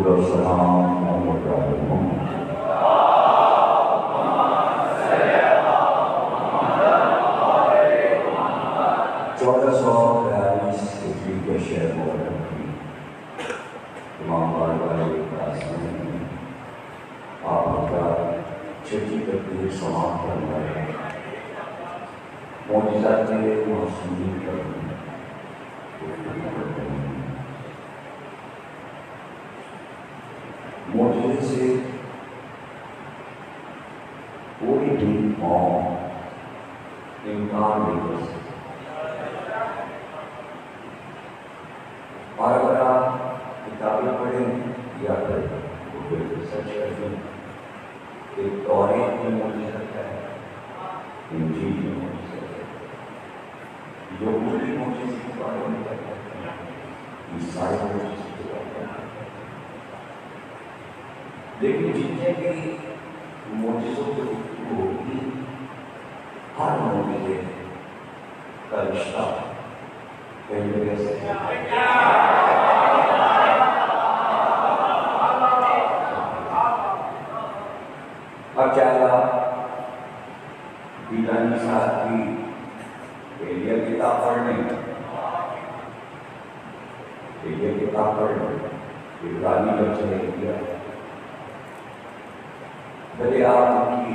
درود و سلام محمد محمد 1442 ہجری کے شہر مبارک کی امام بارگاہ اقداس میں آپ کا چھٹی تقریر سماعت فرمائے معجزات معصومین پر معجزے سے پوری دن قوم انکار نہیں کر سکتی. اور اگر آپ کتابیں پڑھیں یا پھر گوگل پہ سرچ کریں کہ توریت میں معجزہ کیا ہے, انجیل میں معجزہ کیا ہے, یہودی معجزے کے بارے میں کیا کہتے ہیں, عیسائی معجزے کے بارے میں. لیکن جتنے بھی معجزوں کی گفتگو ہوگی ہر معجزے کا رشتہ پہلے کیسے اب چاہے بیلانی صاحب کی ایلیا کتاب پڑھ لیں, ایلیا کتاب پڑھ لیں, ابراہیمی جب چلے گیا بھلے آپ کی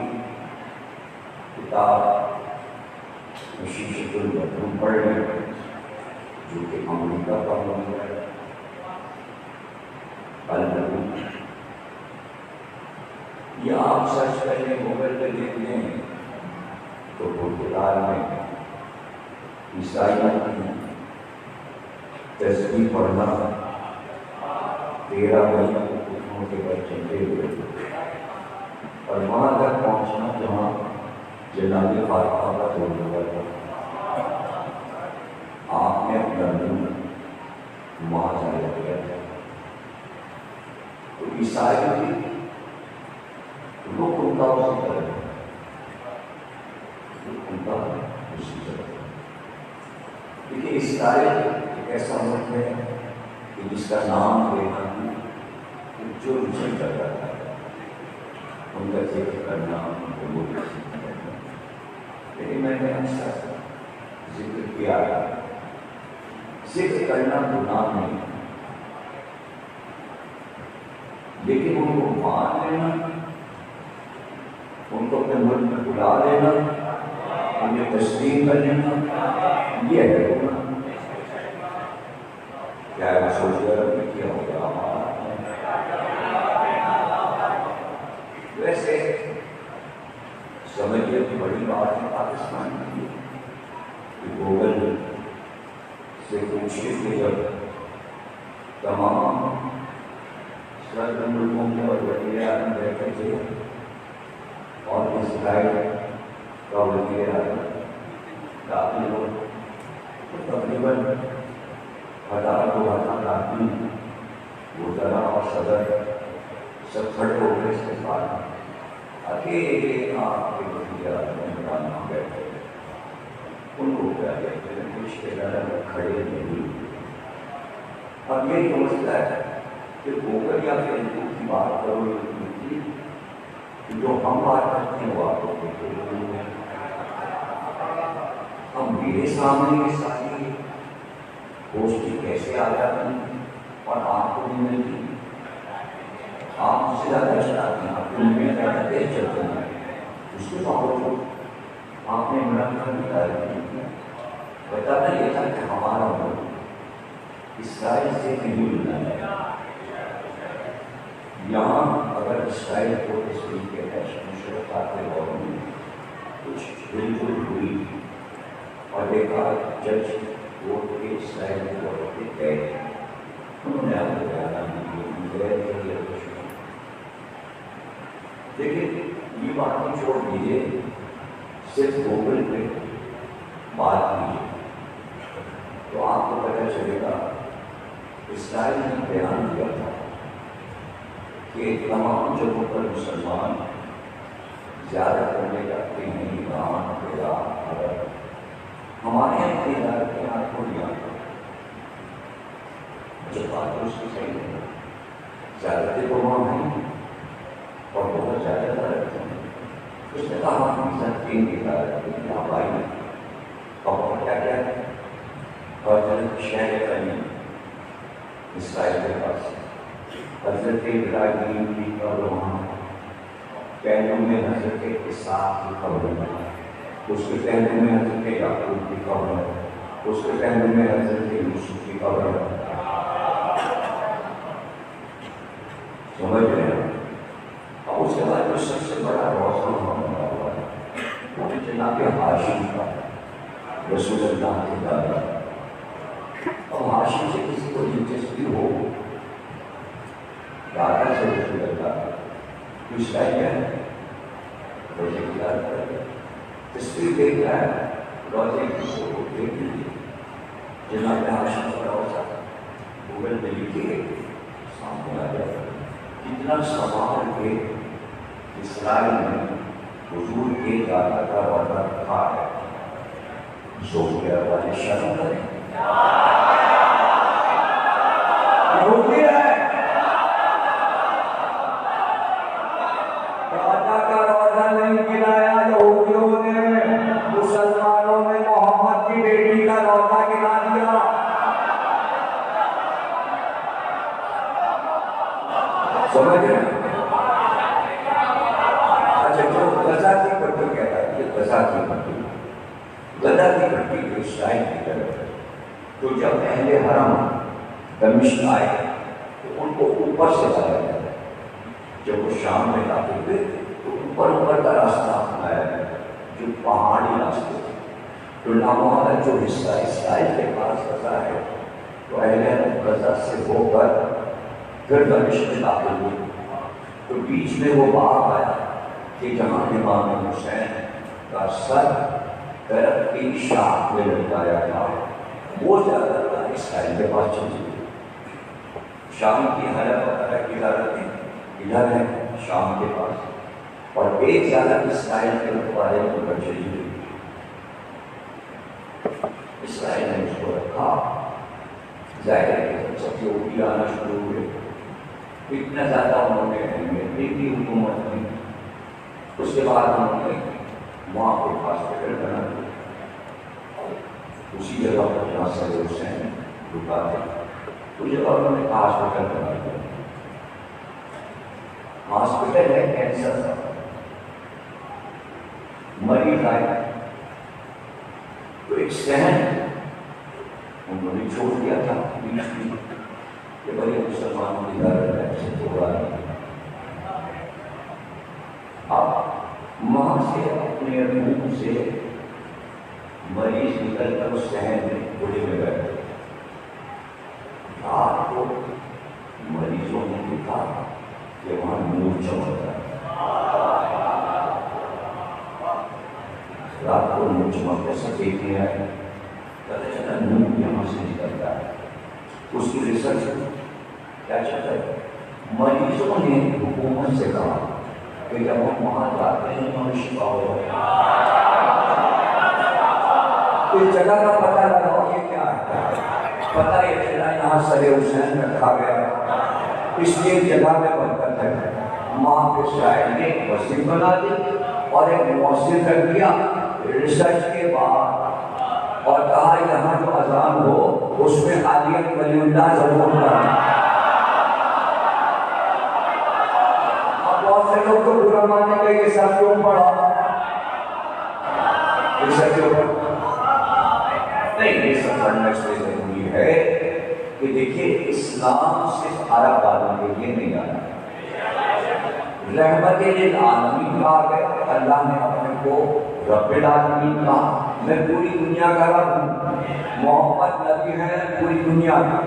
کتاب مشیشت المدعو پڑھ لیں جو کہ امریکہ کا موضوع ہے, المدعو یا آپ سرچ کریں گوگل پہ دیکھ لیں تو پرتگال میں عیسائیوں کی تسبیح پڑھنا 13 مئی کو گھٹنوں کے بل چلتے ہوئے اور وہاں تک پہنچنا جہاں جناب فاطمہ کا دور ہوا تھا, آپ نے اپنا دل وہاں ضائع کیا تھا. تو عیسائی بھی لوگ ان کا اسی طرح دیکھیے اسرائیل ایک ایسا ملک ہے کہ جس کا نام لینا بھی جو رجوع کر رہا ہے ان کا ذکر کرنا لیکن میں نے اکثر ذکر کیا ذکر کرنا گناہ نہیں, لیکن ان کو مان لینا, ان کو اپنے ملک میں بلا لینا, انہیں تسلیم کر لینا, یہ ہے گناہ. کیا ہے سعودی عرب میں کیا ہوگا, ویسے سمجھیے کہ بڑی بات ہے پاکستان کی کہ گوگل سے پوچھیے کہ جب تمام صدر ملکوں کے اور وزیر اعظم بیٹھے تھے اور اسرائیل کا وزیر اعظم داخل ہو تو تقریباً 1000-2000 آدمی وزراء اور صدر سب کھڑے ہو گئے اس کے بعد اکیلے آپ کے وزیر اعظم عمران خان بیٹھے, ان کو کیا کہتے ہیں کچھ کے لڑے کھڑے نہیں. اب یہ مسئلہ ہے کہ گوگل یا فیس بک کی بات کرو جو ہم بات کرتے ہیں وہ آپ کو دیکھتے. اب میرے سامنے یہ ساری پوسٹیں کیسے آ جاتی ہیں اور آپ کو نہیں ملتی, آپ اس سے زیادہ چلاتے ہیں, آپ کو میں زیادہ تیز چلتے ہیں, اس کے باوجود آپ نے عمران خان کی تعریف نہیں کیا. بتانا یہ تھا کہ ہمارا ملک اسرائیل سے نہیں ملنا ہے. یہاں اگر اسرائیل کو اس طریقے کے مشرقات کے دور میں کچھ بالکل ہوئی اور دیکھا جج کوٹ کے اسرائیل کورٹ کے گئے, انہوں نے آپ کو بتانا لیکن یہ بات چھوڑ دیجیے, صرف گوگل پہ بات کیجیے تو آپ کو پتہ چلے گا اسرائیل نے بیان دیا تھا کہ تمام جگہوں پر مسلمان زیادہ کرنے لگتے ہیں ایران, عراق, عرب, ہمارے یہاں کے علاقے کے یہاں کو لیا جب بات اس کی صحیح ہے زیادتی کو وہاں نہیں اور بہت زیادہ درد. اس نے کہا ہم سب تین کی آپ آئی اور کیا کیا اور شہر بنی اسرائیل کے پاس حضرت ابراہیم کی قبر وہاں پہلوں میں حضرت اسحاق کی قبر ہے, اس کے پہلوں میں حضرت یعقوب کی قبر ہے, اس کے پہلوں میں حضرت یوسف کی قبر ہے. سمجھ رہے ہیں؟ اور اس کے بعد جو سب سے بڑا روشن ہونے والا ہے وہ جناب ہاشم کا, رسول اللہ کے دادا. اور ہاشم سے کسی کو دلچسپی ہو دادا سے رسول اللہ کچھ ہے روزے کی یاد کرے تصویر دیکھ رہا ہے, روزے کی فوٹو دیکھ لیجیے. جناب ہاشم کا روزہ گوگل پہ لکھیے سامنے آ جائے. کتنا سوال کے اسرائیل میں حضور کے دادا کا روزہ رکھا ہے. زوفیہ والے شرم کریں یہودی ہے, دادا کا روزہ نہیں گرایا یہودیوں نے, مسلمانوں نے محمد کی بیٹی کا روزہ گرا دیا. سمجھ رہے ہیں؟ اچھا جو غزہ کی پٹی کہتا ہے, یہ غزہ کی پٹی, غزہ کی پٹی جو اسرائیل کی طرف ہے, تو جب اہل حرم دمشق آئے تو ان کو اوپر سے لایا گیا. جب وہ شام میں داخل ہوئے تو اوپر کا راستہ اپنایا گیا جو پہاڑی راستے تھے. تو نامحرم جو حصہ اسرائیل کے پاس غزہ ہے تو اہل حرم غزہ سے ہو کر پھر دمشق میں داخل ہوئے. تو بیچ میں وہ باغ آیا کہ جہاں امام حسین کا سر درخت کی شاخ میں لٹکایا تھا, وہ زیادہ تر اسرائیل کے پاس چلی گئی. شام کی حلب وغیرہ کی عدالتیں ادھر ہے شام کے پاس, اور ایک زیادہ اسرائیل کے رکھوالے کو کر چلی گئی. اسرائیل نے اس کو رکھا, ظاہر ہے سب سے اوپر آنا شروع ہوئے. اتنا زیادہ انہوں نے اہمیت دی تھی حکومت میں. اس کے بعد انہوں نے وہاں پہ ہاسپٹل بنا دیا, اسی جگہ پر جہاں سید حسین رکا تھے اس جگہ انہوں نے ہاسپٹل بنا دیا. ہاسپٹل ہے کینسر کا, مریض آئے تو ایک صحن انہوں نے چھوڑ دیا تھا بیچ میں کہ بھائی مسلمانوں کی دار سے توڑا نہیں. اب وہاں سے اپنے منہ سے مریض نکل کر اس صحن میں گھوڑے میں بیٹھے. رات کو مریضوں نے دیکھا کہ وہاں نور چمک رہا ہے. رات کو نور چمک ایسا دیکھنے آئے, پتہ چلا نور یہاں سے نکلتا ہے. اس کی ریسرچ کیا چلتا ہے, مریضوں نے حکومت سے کہا کہ جب ہم وہاں جاتے ہیں تو ہمیں شفا ہو جائے. اس جگہ کا پتہ لگاؤ یہ کیا ہے. پتہ یہ چلا یہاں سر حسین رکھا گیا, اس لیے جگہ میں برکت ہے. وہاں پہ شاعر نے ایک مسجد بنا دی اور ایک مؤثر رکھ دیا. ریسرچ کے بعد اور کہا یہاں جو اذان ہو اس میں عالیہ ولی اللہ ضرور کرنا. اب بہت سے لوگ تو برا ماننے کا یہ سب کیوں پڑھا, یہ سب کیوں پڑھا نہیں. یہ سب پڑھنا اس لیے ضروری ہے کہ دیکھیے اسلام صرف عرب والوں کے لیے نہیں آنا, رحمت للعالمین کہا گیا. اللہ نے اپنے کو رب العالمین کہا, میں پوری دنیا کا رب ہوں. محمد نبی ہے پوری دنیا کا.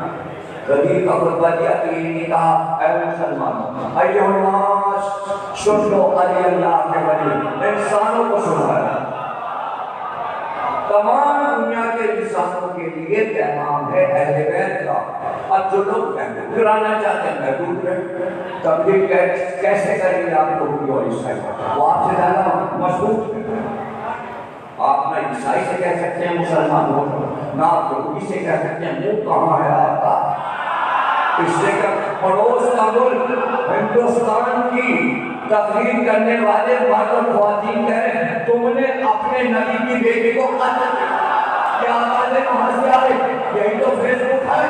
کبھی کا خطبہ دیا کہ یہ نہیں کہا اے مسلمان ایھا الناس سن لو علی اللہ کے ولی, انسانوں کو سنایا. تمام دنیا کے انسانوں کے لیے پیغام ہے اہل بیت کا. اب جو لوگ محدود کرانا چاہتے ہیں محدود کریں. تبلیغ کیسے کریں گے آپ لوگ اور عیسائی, وہ آپ سے زیادہ مضبوط ہے. آپ نہ عیسائی سے کہہ سکتے ہیں مسلمان ہو, نہ آپ یہودی سے کہہ سکتے ہیں منہ کہاں ہے آپ کا. اس سے پڑوس کا ملک ہندوستان کی تقریر کرنے والے مرد اور خواتین کہہ رہے ہیں تم نے اپنے نبی کی بیٹی کو قتل کیا آواز ہے وہاں سے آئے یہی تو فیس بک ہے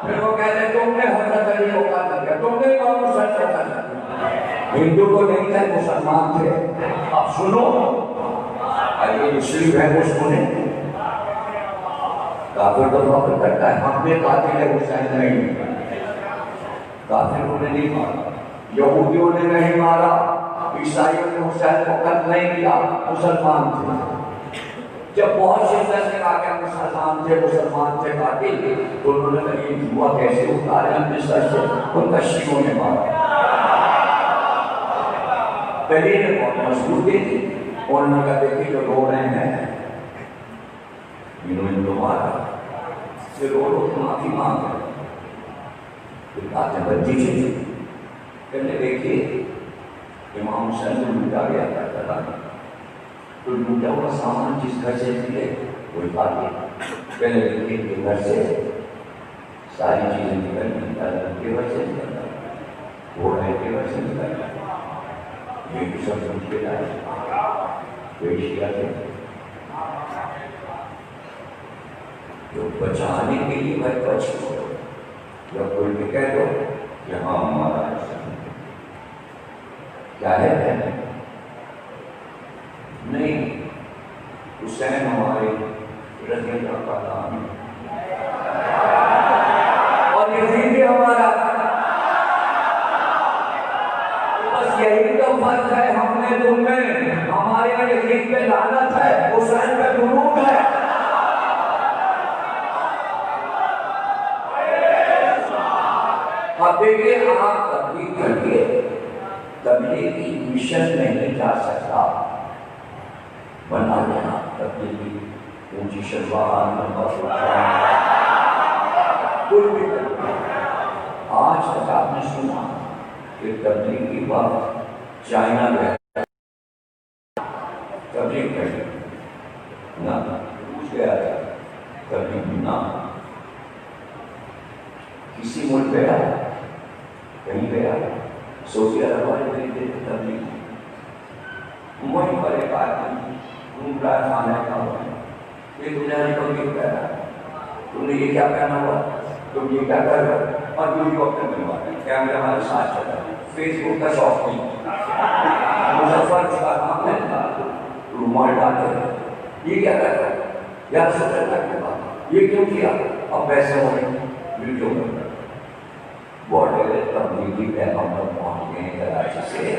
پھر وہ کہہ رہے تم نے حضرت علی کو قتل کیا تم نے امام حسین کو قتل کیا ہندو تو نہیں تھے مسلمان تھے اب سنو یہ مسلم ہے وہ سنیں کافر تو فخر کرتا ہے ہم نے قاتل حسین نہیں کافروں نے نہیں مارا یہودیوں نے نہیں مارا عیسائیوں نے حسین کو قتل نہیں کیا مسلمان تھے جب بہت شدت سے کہا کہ مسلمان تھے قاتل تو انہوں نے کہا یہ ہوا کیسے اتارے ہم نے سر سے ان کا شیعوں نے مارا پہلے نے بہت مشہور دی تھی اور انہوں نے کہا دیکھیں جو رو رہے ہیں انہوں نے مارا پھر رو تو معافی مانگ رہے پھر باتیں بچی چیزیں پہلے دیکھیے امام حسین کو لوٹا گیا تھا تو لوٹا ہوا سامان جس گھر سے ملے وہی بات پہلے دیکھیے کہ گھر سے ساری چیزیں نکل کے گھر سے نکلنا گھوڑے کے گھر سے نکلنا یہ بھی سب سمجھ کے لائے پیش کیا تھے جو بچانے کے لیے بھائی بچ ہو یا کوئی بھی کہہ دو کہ ہاں ہمارا کیا ہے نہیں حسین ہمارے رضی اللہ تعالیٰ اور یزید بھی ہمارا بس یہی تو فرق ہے ہم نے تم میں ہمارے یزید پہ لعنت ہے حسین پہ درود ہے اب دیکھیے آپ تبلیغ کریے تبلیغی مشن میں نہیں جا سکتا بنا لینا تبلیغی اونچی شلوار کوئی بھی آج تک آپ نے سنا کہ تبلیغی وقت چائنا گیا تبلیغ کر نہ روس گیا تھا تبلیغ نہ کسی ملک گیا کہیں گیا سعودی عرب والے خریدے تھے تبلیغ وہیں پر ایک آدمی گھوم رہا کھانا کا ہوا یہ دنیا نے تبلیغ پہنا تم نے یہ کیا پہنا ہوا تم یہ کیا کر رہے اور ویڈیو اپنے بنوا رہے کیمرہ ہمارے ساتھ چل رہا ہے فیس بک کا شوق نہیں مظفر اس کا کام ہے رومال ڈالتے یہ کیا کر رہا ہے یا رسول اللہ کے بعد یہ کیوں کیا اب پیسے ہو رہے ویڈیو بن رہا بارڈر تبلیغی پیغمبر پہنچ گئے کراچی سے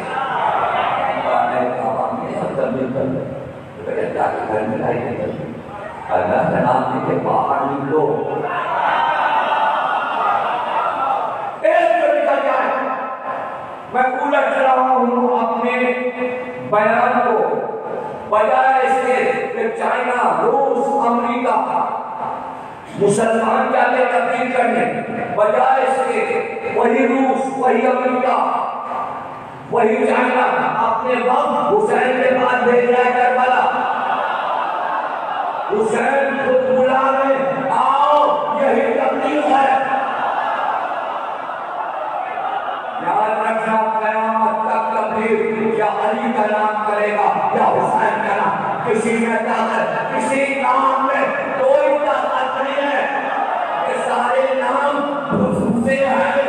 اور تبلیغ کر رہے اللہ کے گھر میں لائی گئی تبلیغ اللہ کا نام لے کے باہر نکلو میں الٹ رہا ہوں اپنے بیان کو بجائے اس کے کہ چائنا روس امریکہ مسلمان جاتے تبلیغ کرنے بجائے اس کے وہی روس وہی امریکہ وہی چائنا اپنے وقت حسین کے بعد بھیج رہا ہے کربلا حسین خود بلا رہے آؤ یہی تبلیغ ہے یاد رکھنا قیامت تک تبلیغ یا علی کا نام کرے گا یا حسین کا نام کسی میں طاقت کسی نام میں کوئی طاقت نہیں ہے یہ سارے نام خصوصے ہیں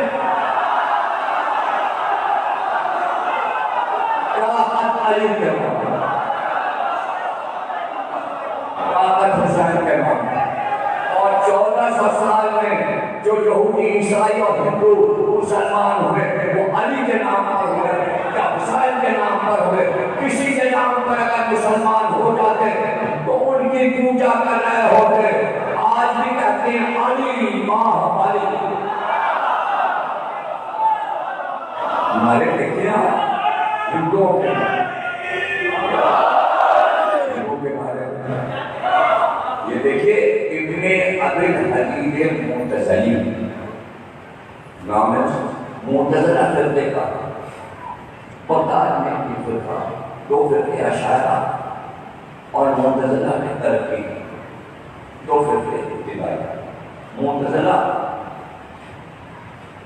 طاقت علی کے نام طاقت حسین کے نام اور 1400 سال میں جو یہودی عیسائی اور ہندو مسلمان ہوئے وہ علی کے نام پر ہوئے یا حسین کے نام پر ہوئے کسی کے نام پر اگر مسلمان ہو جاتے تو ان کی پوجا کر رہے ہوتے آج بھی کہتے ہیں علی ماں ہماری ہمارے دیکھیں ہندوؤں کے بارے میں یہ دیکھیے ابن ابی الحدید معتزلی نام ہے معتزلہ فرقے کا بغداد میں ایک فرقہ دو فرقے اشاعرہ اور معتزلہ نے ترقی دو فرقے ابتدائی، معتزلہ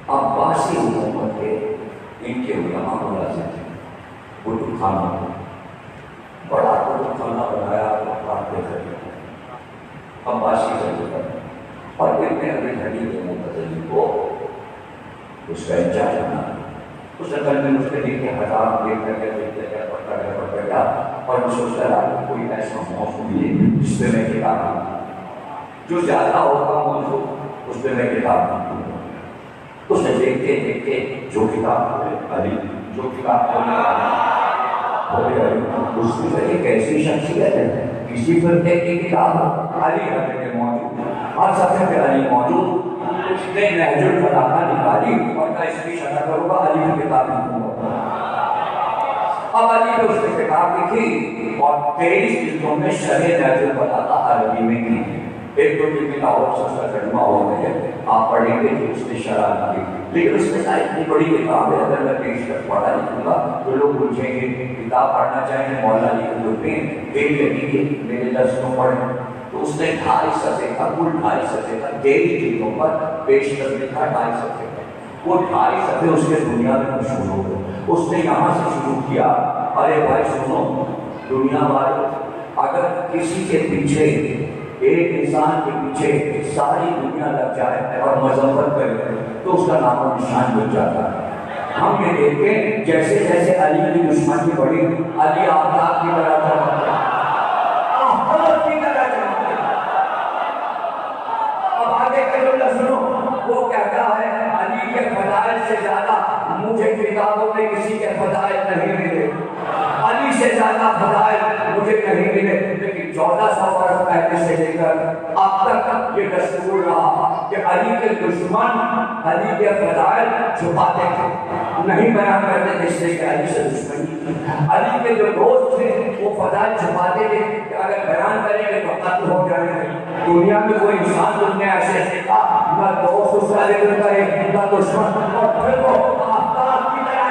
عباسی حکومت کے ان کے علماء ملازم تھے، کتب خانہ بڑا کتب خانہ بنایا عباسی خلیفہ، اور ابن ابی الہدی کے معتزلی کو اس کا انچارج بنا، اس نے کل میں اس کے دل کے حضاب دیکھ کر کے پڑھتا گیا اور میں سوچتا رہا کہ کوئی ایسا موضوع ملے جس پہ میں کتاب لکھوں، جو زیادہ ہوگا موضوع اس پہ میں کتاب لکھوں۔ اس نے دیکھ کے جو کتاب علی جو کتاب اس میں ایک ایسی شخصیت ہے، کسی فرقے کی کتاب علی حضرت موجود، ہر صفحے پہ علی موجود، اس نے نہج البلاغہ نکالی اور کہا اس کی شرح کروں گا، علی کی کتاب لکھوں گا۔ اب علی نے اس نے کتاب لکھی اور 23 جلدوں میں شرح نہج البلاغہ عربی میں کی، ایک دو جلد اور سستا ترجمہ ہو گئے، آپ پڑھیں گے کہ اس نے شرح لکھی، لیکن اس میں اتنی بڑی کتاب ہے، اگر میں پیش کر پڑھا لکھوں گا تو لوگ پوچھیں گے کتاب پڑھنا چاہیں گے مولانا علی کے گروپ میں ایک لگی میرے درس کو پڑھیں، تو اس نے 2.5 صفحے کا کل 2.5 صفحے کا 23 جلدوں پر پیش کر لکھا 2.5 صفحے کا، وہ 2.5 صفحے اس کے دنیا میں مشہور ہو گئے۔ اس نے یہاں سے شروع کیا، ارے بھائی سنو دنیا والوں، اگر کسی کے پیچھے ایک انسان کے پیچھے ساری دنیا لگ جائے اور مذمت کرے تو اس کا نام و نشان مل جاتا ہے۔ ہم یہ دیکھتے ہیں جیسے جیسے علی کی دشمنی بڑھی، علی آفتاب کی طرح چمکتا، آفتاب کی طرح چمکتا۔ اب آگے کا جملہ سنو، وہ کہتا ہے علی کے فضائل سے زیادہ مجھے کتابوں میں کسی کے فضائل نہیں ملے، علی سے زیادہ فضائل مجھے نہیں ملے، لیکن 1400 برس پہلے سے لے کر اب تک یہ دستور رہا کہ علی کے دشمن علی کے فضائل چھپاتے تھے، نہیں بیان کرتے جس سے کہ علی سے دشمنی، علی کے جو دوست تھے وہ فضائل چھپاتے تھے کہ اگر بیان کریں گے تو قتل ہو جائیں گے۔ دنیا میں کوئی انسان تم نے ایسے دیکھا نہ دوست اس کا ذکر کرے نہ دشمن، اور پھر وہ آفتاب کی طرح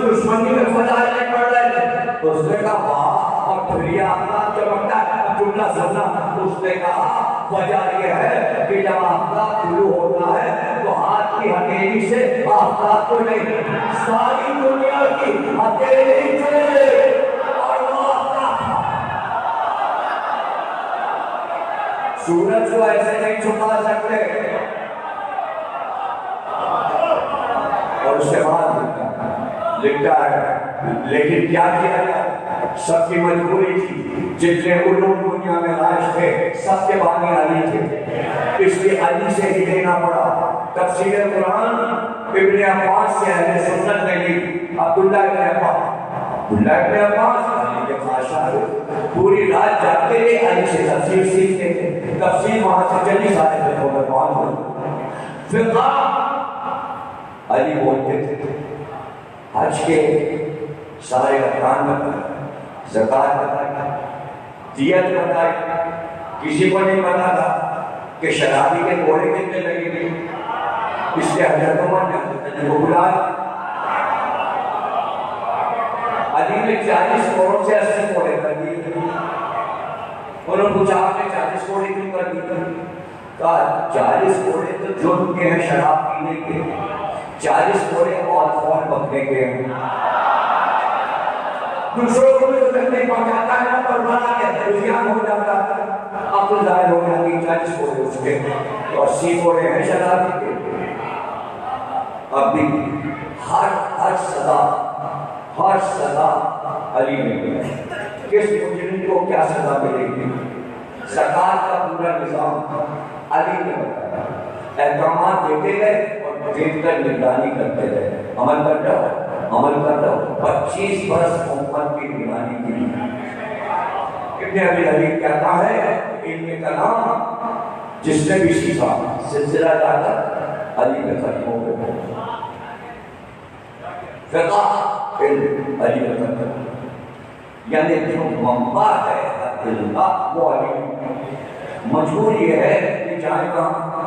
دشمنی میں فضائل نہیں پڑ رہے تھے۔ اس نے کہا واہ، اور پھر یہ آفتاب چمکتا ہے، جملہ سننا، اس نے کہا وجہ یہ ہے کہ جب آفتاب طلوع ہوتا ہے تو ہاتھ کی ہتھیلی سے آفتاب کو نہیں، ساری دنیا کی ہتھیلی چلے اور وہ آفتاب سورج کو ایسے نہیں چھپا سکتے۔ اور اس کے بعد لکھتا ہے لیکن کیا کیا گیا، سب کی مجبوری تھی، جتنے علوم دنیا میں رائج تھے سب کے بانی علی تھے، اس لیے علی سے ہی دینا پڑا۔ تفسیر قرآن ابن عباس سے اہل سنت نے لی، عبداللہ ابن عباس علی کے خاشار پوری رات جاگتے تھے، علی سے تفسیر سیکھتے تھے، تفسیر وہاں سے چلی سارے تھے قرآن ہوئی، فقہ علی بولتے تھے، حج کے سارے ارکان بتائے، زکوٰۃ بتائی، دیت بتائی، کسی کو نہیں پتا تھا کہ شرابی کے گھوڑے کتنے لگے گے، اس لیے حضرت عمر نے وہ بلایا، علی نے 40 کروڑ سے 80 کروڑ کر دیے، انہوں نے پوچھا آپ نے 40 کروڑ کیوں کر دی؟ کہا 40 کروڑ تو جرم کے ہیں شراب پینے کے، 40 کروڑ اور فون بکنے کے ہیں، دوسروں کو بھی تو تکلیف پہنچاتا ہے نا، پر بنا کے رجحان ہو جاتا ہے، عقل ظاہر ہو جاتی ہے، 40 کروڑ اس کے تو 80 کروڑ ہیں شرابی کے۔ اب بھی ہر سزا علی نے دیا، کس مجرم کو کیا سزا ملے گی، زکوٰۃ کا پورا نظام علی نے بتایا، احکامات دیتے گئے اور دیکھ کر نگرانی کرتے رہے، عمل کر جاؤ۔ عمل کر رہا ہوں 25 برس امت کی نگرانی کی. ابن ابی حبیب کہتا ہے علم کلام جس نے بھی سیکھا سلسلہ جاتا علی میں ختم ہو گئے. فقہ علم علی میں ختم، یعنی جو منبع ہے علم کا وہ علی. مجبور یہ ہے کہ جائے کہاں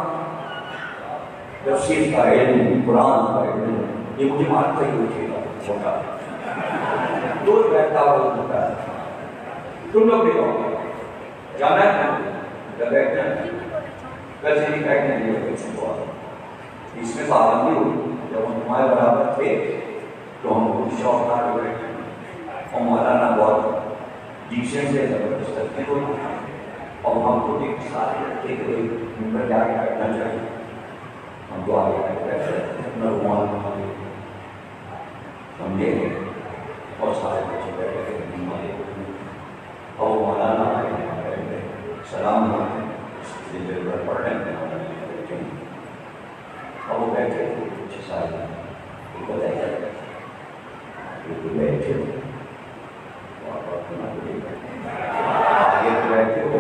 تفسیر کا علم، قرآن کا علم، یہ مجھے مانتا ہی اٹھے گا چھوٹا دور بیٹھا ہوا ہوتا ہے. تم لوگ بھی کہو جانا ہے جب بیٹھنا ہے ویسے نہیں بیٹھنے کے لیے کچھ ہوا. اس میں پابندی ہوئی جب ہم تمہارے برابر تھے تو ہم کو شوق نہ کے بیٹھے اور مولانا بہت ڈکشن سے زبردست ہوئی اور ہم کو ایک ساتھ رکھتے ہوئے ممبر جا کے بیٹھنا چاہیے. ہم تو آگے بیٹھے اپنا رومال سمجھے اور سارے بچے بیٹھے تھے اور مولانا سلام پڑھ رہے ہیں اور وہ بیٹھے اچھے سارے بتایا بیٹھے آگے تو بیٹھے ہو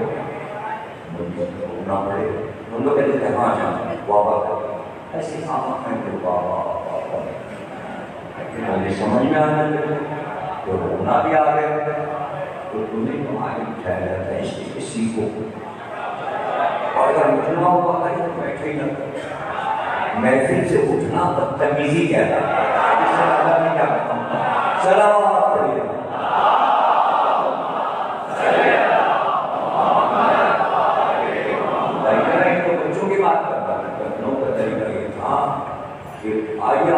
گھومنا پڑے. ہم لوگ کہتے تھے ہاں جانا بابا ایسے کام ہے بابا مجھے سمجھ میں آنے لگے تو رونا بھی آ گیا. تو تمہیں تمہاری اٹھایا جاتا ہے اسی کو اور اگر اٹھنا ہوا ہے تو بیٹھے ہی نہ محفل سے اٹھنا بدتمیزی کہتا ہے. اس سے زیادہ نہیں کیا کرتا. سلام پڑھیے بچوں کی بات کرتا ہے. بچوں کا طریقہ یہ تھا کہ آئیے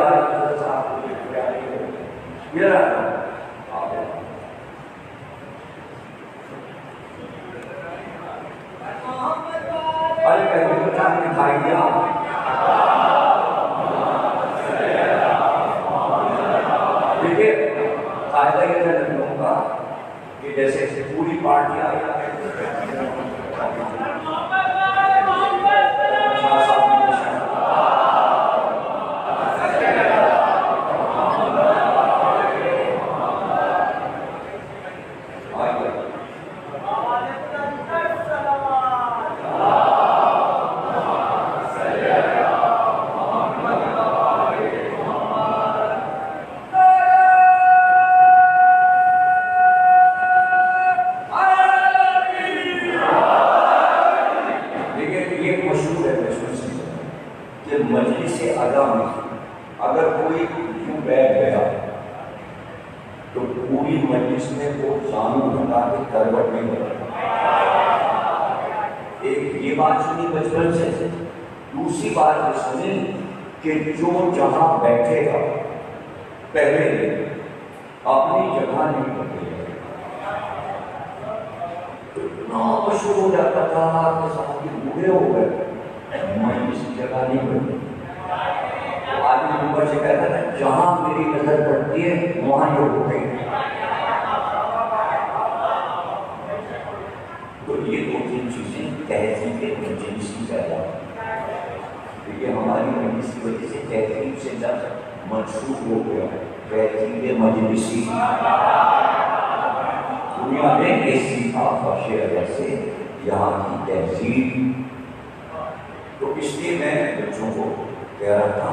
دیکھیے فائدہ یہ ہے لوگوں کا کہ جیسے پوری پارٹی آئی مجلس ادا میں اگر کوئی یوں بیٹھ گیا تو پوری مجلس میں وہ زانو بتا کے کروٹ نہیں بدلتا. ایک یہ بات سنی بچپن سے. دوسری بات یہ سنی کہ جو جہاں بیٹھے گا پہلے دن اپنی جگہ نہیں بدلے گا. اتنا مشہور ہو جاتا تھا کہ ساتھی بوڑھے ہو گئے میں کسی جگہ نہیں بنتی. آدمی نمبر سے کہتا تھا جہاں میری نظر پڑتی ہے وہاں یہ ہو گئی. تو یہ دو تین چیزیں تہذیب مجلسی پیدا دیکھیے ہماری مجلس کی وجہ سے تہذیب سے زیادہ منسوخ ہو گیا تہذیب مجلسی. دنیا میں ایسی آفاش وجہ سے یہاں کی تہذیب. تو اس لیے میں بچوں کو کہہ رہا تھا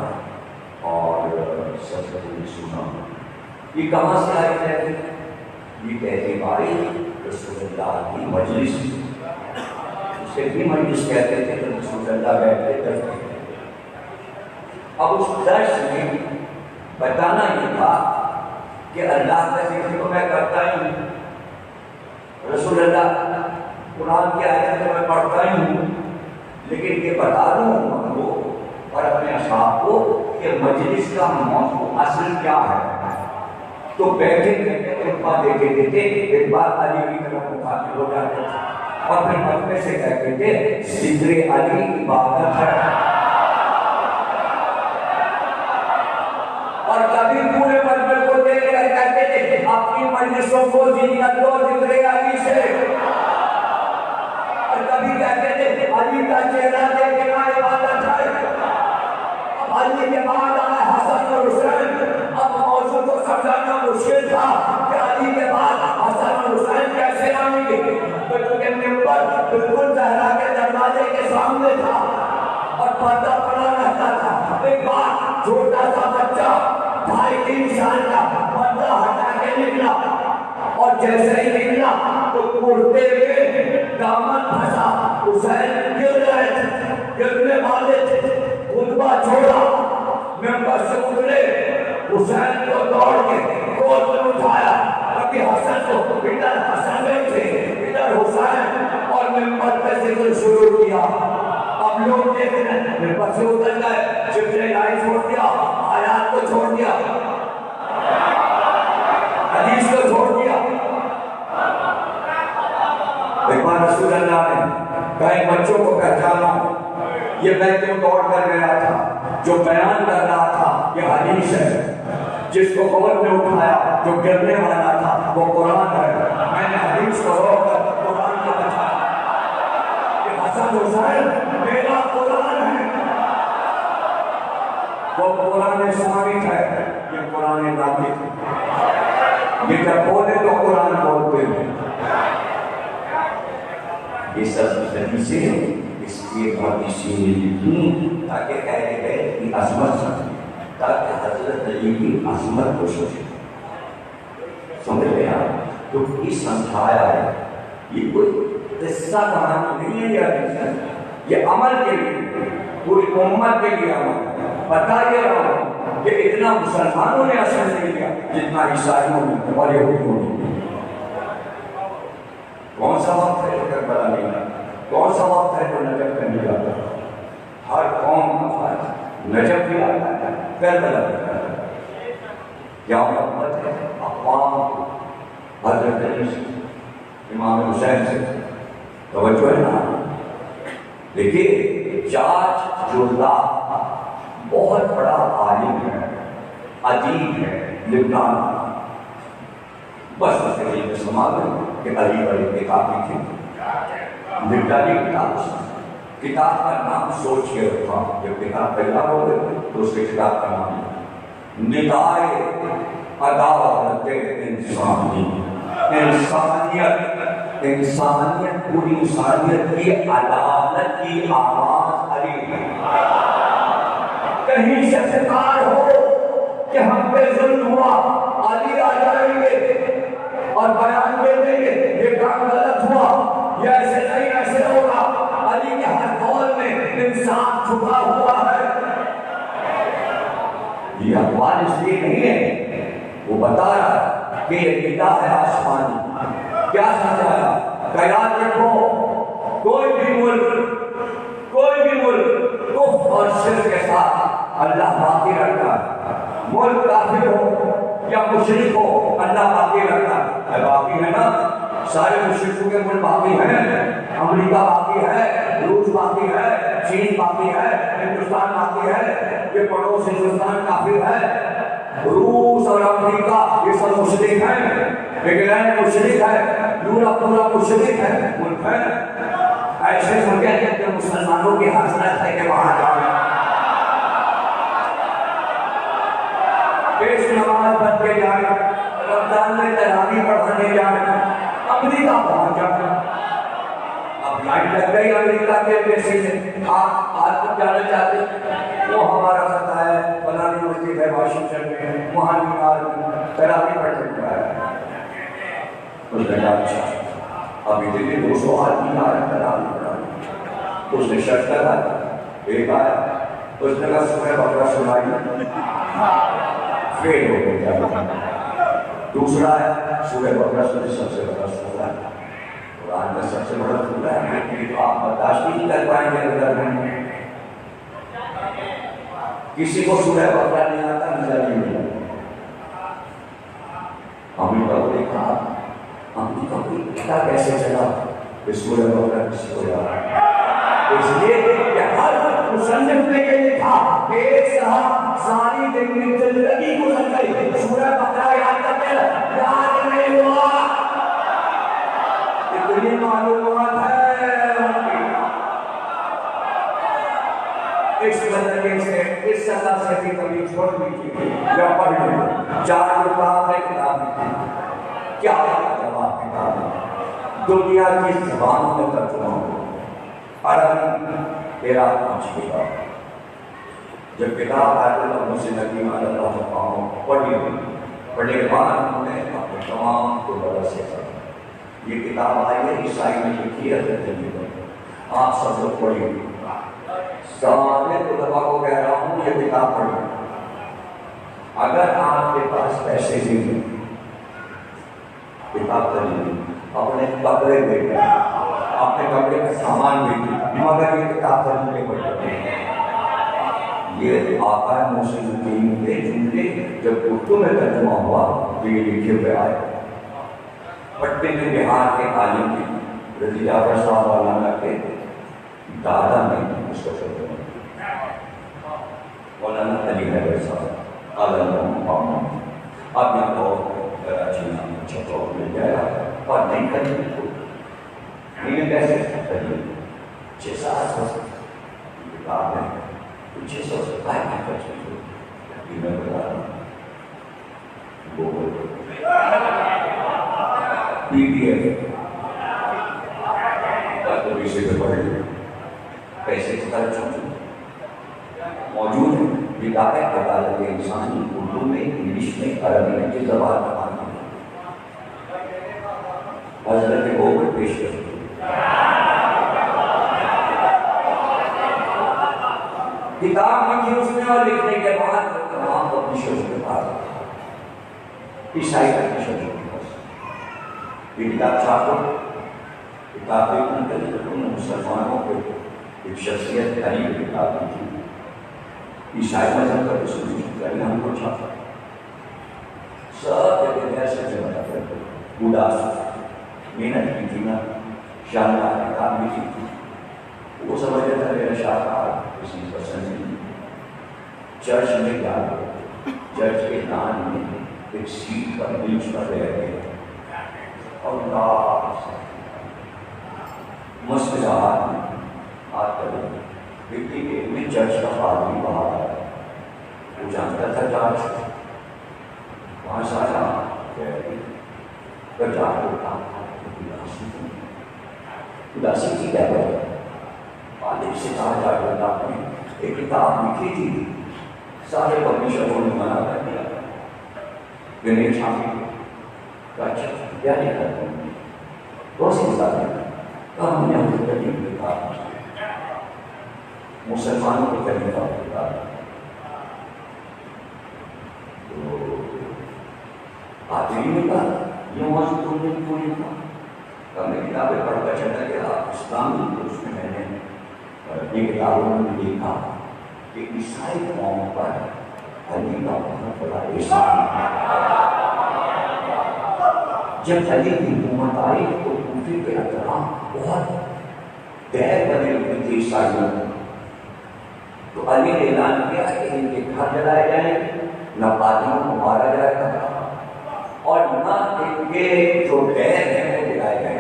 اور سب نے سنا یہ کہاں سے آئی تہذیب. یہ تہذیب آئی رسول اللہ کی مجلس. اسے بھی مجلس کہتے تھے تو رسول اللہ بیٹھتے کرتے. اب اس درس میں بتانا یہ تھا کہ اللہ کا ذکر تو میں کرتا ہی ہوں, رسول اللہ قرآن کی آیتیں میں پڑھتا ہی ہوں, لیکن یہ بتا دوں ہم کو اور اپنے اصحاب کو کہ مجلس کا موضوع اصل کیا ہے. تو بیٹھے بیٹھے خطبہ دیتے دیتے ایک بار علی کی طرف مخاطب ہو جاتے تھے اور پھر مطلب سے کہتے تھے ذکر علی عبادت ہے. اور کبھی پورے مجلس کو دیکھ کر کہتے تھے اپنی مجلسوں کو زینت دو ذکر علی سے. اور کبھی کہتے تھے علی کا چہرہ دیکھنا عبادت ہے. اب علی کے بعد آئے حسن اور حسین. اب موضوع پردہ پڑا رہتا تھا. ایک بار چھوٹا سا بچہ 2.5-3 سال کا پردہ ہٹا کے نکلا اور جیسے ہی نکلا تو کرتے ہوئے دامن پھنسا. حسین گر رہے تھے, گرنے والے تھے. خطبہ چھوڑا, ممبر سے اترے, حسین کو دوڑ کے گود میں اٹھایا. ابھی حسن کو ادھر حسن بیٹھے ادھر حسین, اور ممبر پہ ذکر شروع کیا. اب لوگ دیکھ رہے ہیں, ممبر سے اتر گئے, چپڑے لائی چھوڑ دیا, آیات کو چھوڑ دیا, حدیث کو چھوڑ دیا. ایک بار رسول اللہ نے کئی بچوں کو پہچانا, یہ میں کیوں دوڑ کر گیا تھا, جو بیان کر رہا تھا یہ حدیث ہے. جس کو گود میں اٹھایا جو گرنے والا تھا وہ قرآن ہے. میں نے حدیث کو روک کر قرآن کو بچایا کہ حسن حسین میرا قرآن ہے. وہ قرآن ثابت ہے, یہ قرآن ناطق ہے. یہ جب بولے تو قرآن بولتے ہیں. یہ سب حدیثیں ہیں, اس لیے حدیثیں لکھی تاکہ اہل بیت کی عظمت سمجھیں, تاکہ حضرت علی کی عظمت کو سمجھیں. سمجھ رہے آپ؟ تو یہ سمجھایا ہے. یہ کوئی قصہ کہانی نہیں ہے, یہ عمل کے لیے, پوری امت کے لیے عمل. بتا یہ رہا ہوں کہ اتنا مسلمانوں نے اثر نہیں کیا جتنا عیسائیوں نے اور یہودیوں نے. کون سا وقت ہے جو کربلا نہیں ہے, کون سا وقت ہے جو نجف کا نہیں آتا. ہر قوم کا فرض نجف بھی آتا ہے, کربلا بھی آتا ہے. کیا محبت ہے اقوام حضرت علی سے, امام حسین سے, توجہ ہے نا. دیکھیے جاج جولا بہت بڑا عالم ہے, ادیب ہے, لبنان. بس یہ سما گئے کہ علی بڑے کتاب لکھی, لبنانی کتاب. کتاب کا نام سوچ کے رکھا, جب کتاب پیدا ہو گئے تو اس کے کتاب کا نام ندائے عدالت انسانی. انسانیت پوری انسانیت کی عدالت کی آواز علی ہے. کہیں سے شکار ہو کہ ہم پہ ظلم ہوا, علی آ جائیں گے اور بیان دے دیں گے یہ کام غلط ہوا, یہ ایسے نہیں ایسے ہوگا. علی کے ہر قول میں انصاف چھپا ہوا ہے. یہ اقوال اس لیے نہیں ہے, وہ بتا رہا ہے کہ یہ ندا ہے آسمانی. کیا سمجھایا؟ کہ یاد رکھو کوئی بھی ملک کفر اور شرک کے ساتھ اللہ باقی رکھتا ہے. ملک کافر ہو یا مشرک ہو اللہ باقی رکھتا ہے. باقی ہے نا, سارے مشرکوں کے ملک باقی ہیں. امریکہ باقی ہے, روس باقی ہے, چین باقی ہے, ہندوستان باقی ہے. یہ پڑوس ہندوستان کافر ہے. روس اور امریکہ یہ سب مشرک ہیں, انگلینڈ مشرک ہے, یورپ پورا مشرک ہے, ملک ہے. ایسے سمجھے کہ مسلمانوں کی حسرت ہے کہ وہاں جاؤں, پیش نماز پڑھ کے جائیں, رمضان میں تراویح پڑھنے جائیں, امریکہ پہنچ جائیں. اب لائن لگ گئی امریکہ کے بیسی سے, آپ کو جانا چاہتے وہ ہمارا خطہ ہے, فلانی مسجد ہے واشنگٹن میں, وہاں نیویارک میں تراویح پڑھ سکتا ہے. اس نے کہا اچھا ابھی دلی 200 آدمی آ رہا تراویح پڑھا. اس نے شرط لگا, ایک آیا, اس نے کہا سورہ بقرہ سنائی, فیل ہو گیا. دوسرا ہے سورہ بقرہ سب سے بڑا سورہ ہے, قرآن کا سب سے بڑا سورہ ہے, لیکن آپ برداشت نہیں کر پائیں گے اگر میں کسی کو سورہ بقرہ نہیں آتا نظر نہیں ملا. امریکہ کو دیکھا, امریکہ کو پتا کیسے چلا کہ سورہ بقرہ کسی کو یاد, اس لیے کہ ہر مصنف نے یہ لکھا کہ ایک صاحب ساری زندگی گزر گئی سورہ بقرہ یاد کرتے یاد نہیں ہوا. اتنی معلومات ہے اس زندگی سے, اس سزا سے بھی کبھی چھوڑ دیجیے یا پڑھ لیں. 4 کتاب ہے کتاب میں کیا جواب کتاب ہے, دنیا کی زبانوں میں ترجمہ ہو, عربی, تیرا پانچ کتاب جب کتاب آیت اللہ سے نبی اللہ پڑھی پڑھنے کے بعد انہوں نے اپنے تمام کو بڑا سے یہ کتاب آئی ہے عیسائی نے لکھی ہے آپ سب لوگ پڑھیے سارے طلباء کو کہہ رہا ہوں یہ کتاب پڑھیے اگر آپ کے پاس پیسے بھی ہیں کتاب پڑھیے اپنے کپڑے بیٹھے اپنے کپڑے کا سامان بیٹھے مگر یہ کتاب پڑھنے کے پڑھتے ہیں یہ آقا موسیٰ الدین کے جملے جب اردو میں ترجمہ ہوا تو یہ لکھے ہوئے آئے پٹنے میں بہار کے عالم کی رضی جعفر صاحب مولانا کے دادا نے اس کو ترجمہ کیا مولانا علی حیدر صاحب عالم اب یہاں تو کراچی میں اچھا تو مل جائے گا اور نہیں کرنے نہیں کیسے کریے 600 کتاب ہے 600 سے قائم کر چکے میں بتا رہا ہوں پی ڈی ایف تو اسے پہ پڑھ لیں پیسے خرچ ہو موجود ہیں بدایت عدالت انسانی اردو میں انگلش میں عربی میں کی زبان پڑھانا حضرت کو پیش کر کتاب لکھی اس نے اور لکھنے کے بعد تمام پبلشرز کے پاس عیسائی پبلشر کے پاس یہ کتاب چھاپو کتاب مسلمانوں کو ایک شخصیت قریب کتاب تھی عیسائی مذہب کا رسول ہم کو چھاپا سب جگہ ایسے جگہ کرتے اداس محنت کی تھی نا شاندار کتاب بھی تھی وہ سمجھتا تھا میرا شاہکار کسی پسند نہیں چرچ میں کیا چرچ کے دان میں ایک سیٹ پر بیچ پر رہ گئے اور مست جہاز میں ہاتھ کر وکٹی کے میں چرچ کا پادری باہر آیا وہ جانتا تھا چرچ وہاں سارا جا اداسی کی کیا کرے پادری سے کہا جا کر آپ نے ایک کتاب لکھی تھی سارے پبلشروں نے منع کر دیا کہ نہیں چھاپی اچھا کیا نہیں کرتے بہت سی کتابیں ہم نے ہم کو کتاب مسلمانوں کو کرنے کا کتاب تو آتے ہی نہیں کہا یہ موضوع تم نے کیوں نہیں کہا ہم نے کتابیں پڑھ کر چلا گیا اسلامی اس میں میں نے یہ کتابوں میں دیکھا کہ عیسائی قوم پر علی کا بہت بڑا احسان جب علی کی حکومت آئی تو کوفے کے اطراف بہت دیر بنے ہوئے تھے عیسائیوں تو علی نے اعلان کیا کہ ان کے گھر جلائے جائیں نہ پادریوں کو مارا جائے گا اور نہ ان کے جو غیر ہیں وہ جلائے جائیں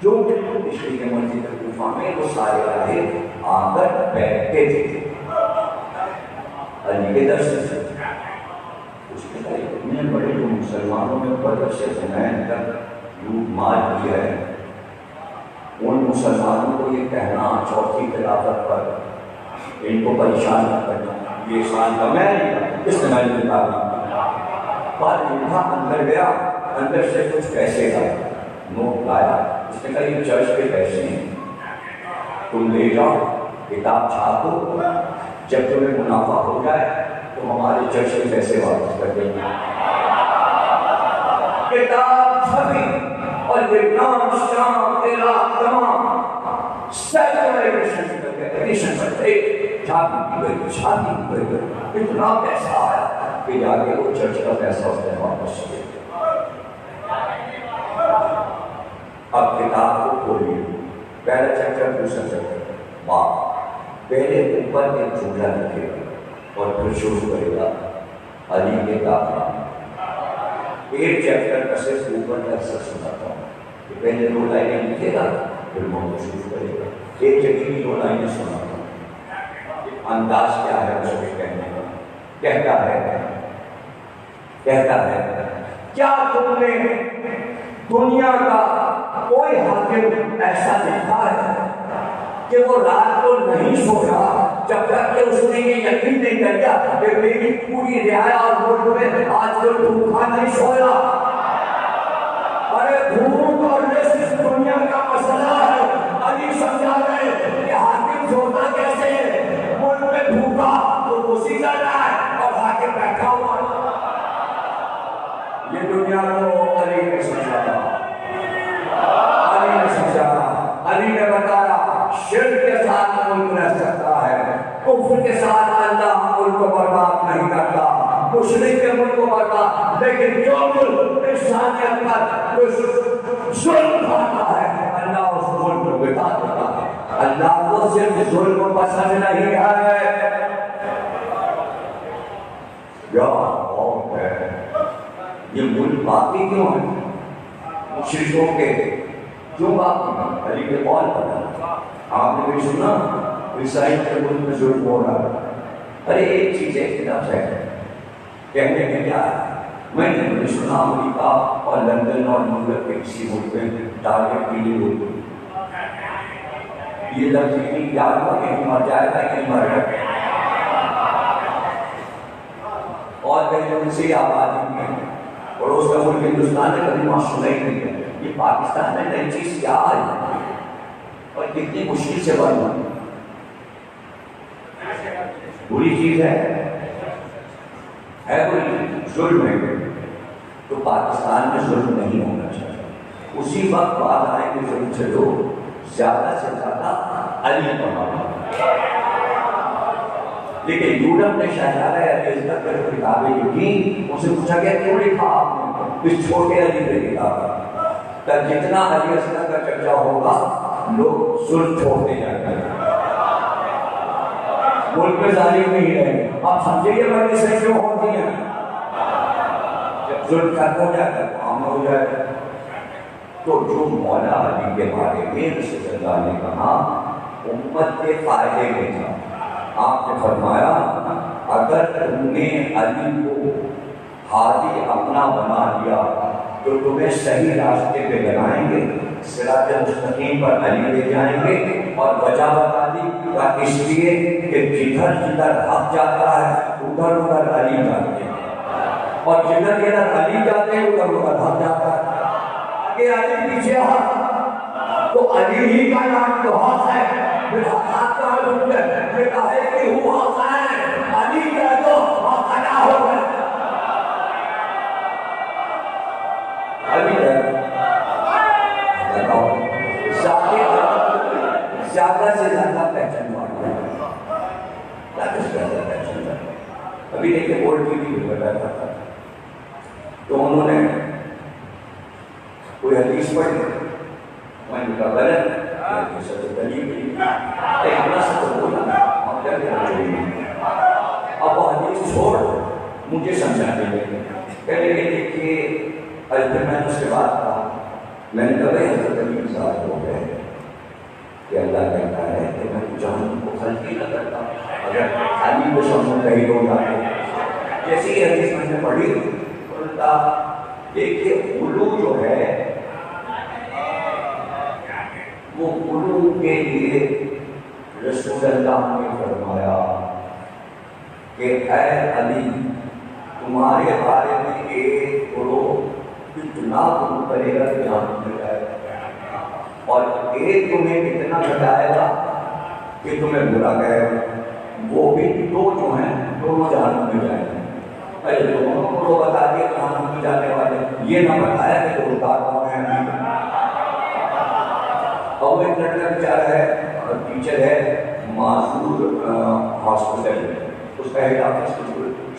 جو پچھلی کے مسجد کوفہ میں وہ سارے آئے آ کر بیٹھتے تھے علی کے درس سے اس کے لیے اتنے بڑے جو مسلمانوں میں بدر سے زنین تک لوٹ مار کیا ہے ان مسلمانوں کو یہ کہنا چوتھی خلافت پر ان کو پریشان نہ کرنا یہ شان کا میں نہیں استعمال کرتا پر یہاں اندر گیا اندر سے کچھ پیسے کا نوٹ لایا اس نے کہا یہ چرچ کے پیسے ہیں تم لے جاؤ کتاب چھاپو جب تمہیں منافع ہو جائے تو ہمارے چرچ کے پیسے واپس کر دیں گے کتاب چھپی اور ویتنام شام عراق تمام سینکڑوں ایڈیشن کرتے چھاپی کی گئی اتنا پیسہ آیا کہ جا کے وہ چرچ کا پیسہ اس نے واپس کر دیا اب کتاب کو کھولیے پہلا چیپٹر دوسرا چیپٹر باپ پہلے اوپر ایک جملہ لکھے گا اور پھر شروع کرے گا علی کے کافران ایک چیپٹر کا صرف اوپر کا حصہ سناتا ہوں کہ پہلے 2 لائنیں لکھے گا پھر محمد شروع کرے گا ایک جگہ کی 2 لائنیں سناتا ہوں انداز کیا ہے اس کے کہنے کا کہتا ہے کیا تم نے دنیا کا کوئی حاکم ایسا دیکھا ہے کہ وہ رات کو نہیں سویا جب تک کہ اس نے یہ یقین نہیں کر لیا کہ میری پوری رعایا اور ملک میں آج کوئی بھوکا نہیں سویا۔ ارے بھوک اور رزق دنیا کا مسئلہ ہے۔ علی سمجھا رہے کہ حاکم سوتا کیسے ہے، ملک میں بھوکا تو خوشی کر رہا ہے اور حاکم بیٹھا ہوا ہے۔ یہ دنیا کو علی نے سمجھایا، علی نے سمجھایا، علی نے بتایا شرک کے ساتھ ملک رہ سکتا ہے، کفر کے ساتھ اللہ ملک کو برباد نہیں کرتا، مشرک کے ملک کو برباد، لیکن جو ملک انسانیت پر ظلم کرتا ہے اللہ اس ملک کو بتا دیتا ہے۔ اللہ کو صرف ظلم پسند نہیں ہے۔ یا اور ہے یہ ملک باقی کیوں ہے؟ مشرکوں کے کیوں باقی ہے؟ علی کے قول پر آپ نے بھی سنا عیسائی کے ملک میں ظلم ہو رہا ہے۔ ارے ایک چیز ایک لفظ ہے، کہنے میں کیا ہے؟ میں نے بھی سنا امریکہ اور لندن اور نیویارک کے کسی ملک میں ٹارگٹ کے لیے ہوئی، یہ لفظ نہیں یاد ہوا کہ مر جائے گا کہ مر گئے، اور کہیں ان سے آبادی میں پڑوس کا ملک ہندوستان نے کبھی وہاں سنا ہی نہیں ہے۔ یہ پاکستان میں نئی چیز کیا آئی اور کتنی مشکل سے بنی، بری چیز ہے بری ظلم ہے، تو پاکستان میں ظلم نہیں ہونا چاہیے۔ اسی وقت بات آئے کہ ظلم سے لوگ زیادہ سے زیادہ علی بنانا، لیکن یورپ نے شہزادہ علی تک پر کتابیں لکھی، ان سے پوچھا گیا کیوں لکھا آپ نے اس چھوٹے علی پہ کتاب؟ تب جتنا علی اصغر کا چرچا ہوگا لوگ ظلم چھوڑتے جائیں گے، ملک میں ظالم نہیں رہیں گے۔ آپ سمجھے یہ بڑی صحیح کیوں ہوتی ہیں؟ جب ظلم ختم ہو جائے گا عام ہو جائے گا۔ تو جو مولا علی کے بارے میں رسول اللہ نے کہا امت کے فائدے میں تھا، آپ نے فرمایا اگر تم نے علی کو ہادی اپنا بنا لیا تو تمہیں صحیح راستے پہ لگائیں گے، صراط مستقیم پر علی لے جائیں گے، اور وجہ بتا دی اس لیے کہ جدھر جدھر حق جاتا ہے ادھر ادھر علی جاتے ہیں، اور جدھر جدھر علی جاتے ہیں ادھر ادھر حق جاتا ہے۔ کہ علی پیچھے حق تو علی ہی کا نام تو حق ہے، حق کا حکم ہے، یہ کہے کہ وہ حق ہے، علی کہہ دو حق ادا ہو گئے۔ زیادہ سے زیادہ پہچان والے ابھی دیکھیں گولڈ کی بھی بیٹھا تھا تو انہوں نے کوئی حدیث پڑھی، میں نے کہا غلط اب وہ حدیث چھوڑ مجھے سمجھانے لگے، کہنے لگے دیکھیے پھر میں نے اس کے بعد کہا، میں نے کہا حضرت علی کی ذات ہو گئے کہ اللہ کہتا ہے کہ میں جہنم کو خلقی نہ کرتا، اگر علی کو سمجھ کہیں ہو جاتے جیسی یہ حدیث میں نے پڑھی بولتا دیکھیے علو جو ہے وہ علو کے لیے رسول اللہ نے فرمایا کہ اے علی تمہارے بارے میں ایک گروہ اتنا تم کرے گا کہ جہنم میں جائے گا، اور ایک تمہیں اتنا بتائے گا کہ تمہیں برا کہے گا، وہ بھی دو جو ہیں دونوں جہنم میں جائیں گے۔ ارے دونوں کو بتا دیا جہنم میں جانے والے، یہ نہ بتایا کہ وہ کون ہے۔ اور ایک لڑکا بیچارہ ہے ٹیچر ہے معذور ہاسپٹل میں، اس کا ہیڈ آفس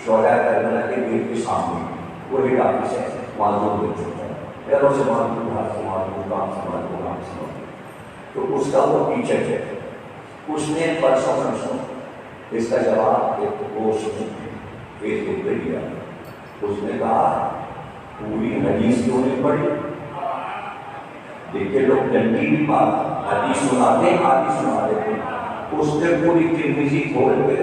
شہداء کربلا کے گیٹ کے سامنے وہ ہیڈ آفس ہے، معذور بن چکا ہے، پیروں سے معذور، ہاتھ سے معذور، کام سے معذور، کام سے معذور۔ تو اس کا وہ ٹیچر ہے، اس نے پرسوں اس کا جواب ایک پوسٹ فیس بک پہ دیا، اس نے کہا پوری حدیث کیوں نہیں پڑھی؟ دیکھیے لوگ ڈنڈی بھی بات حدیث سناتے ہیں، حدیث سنا دیتے ہیں، اس نے پوری ترمذی کھول کے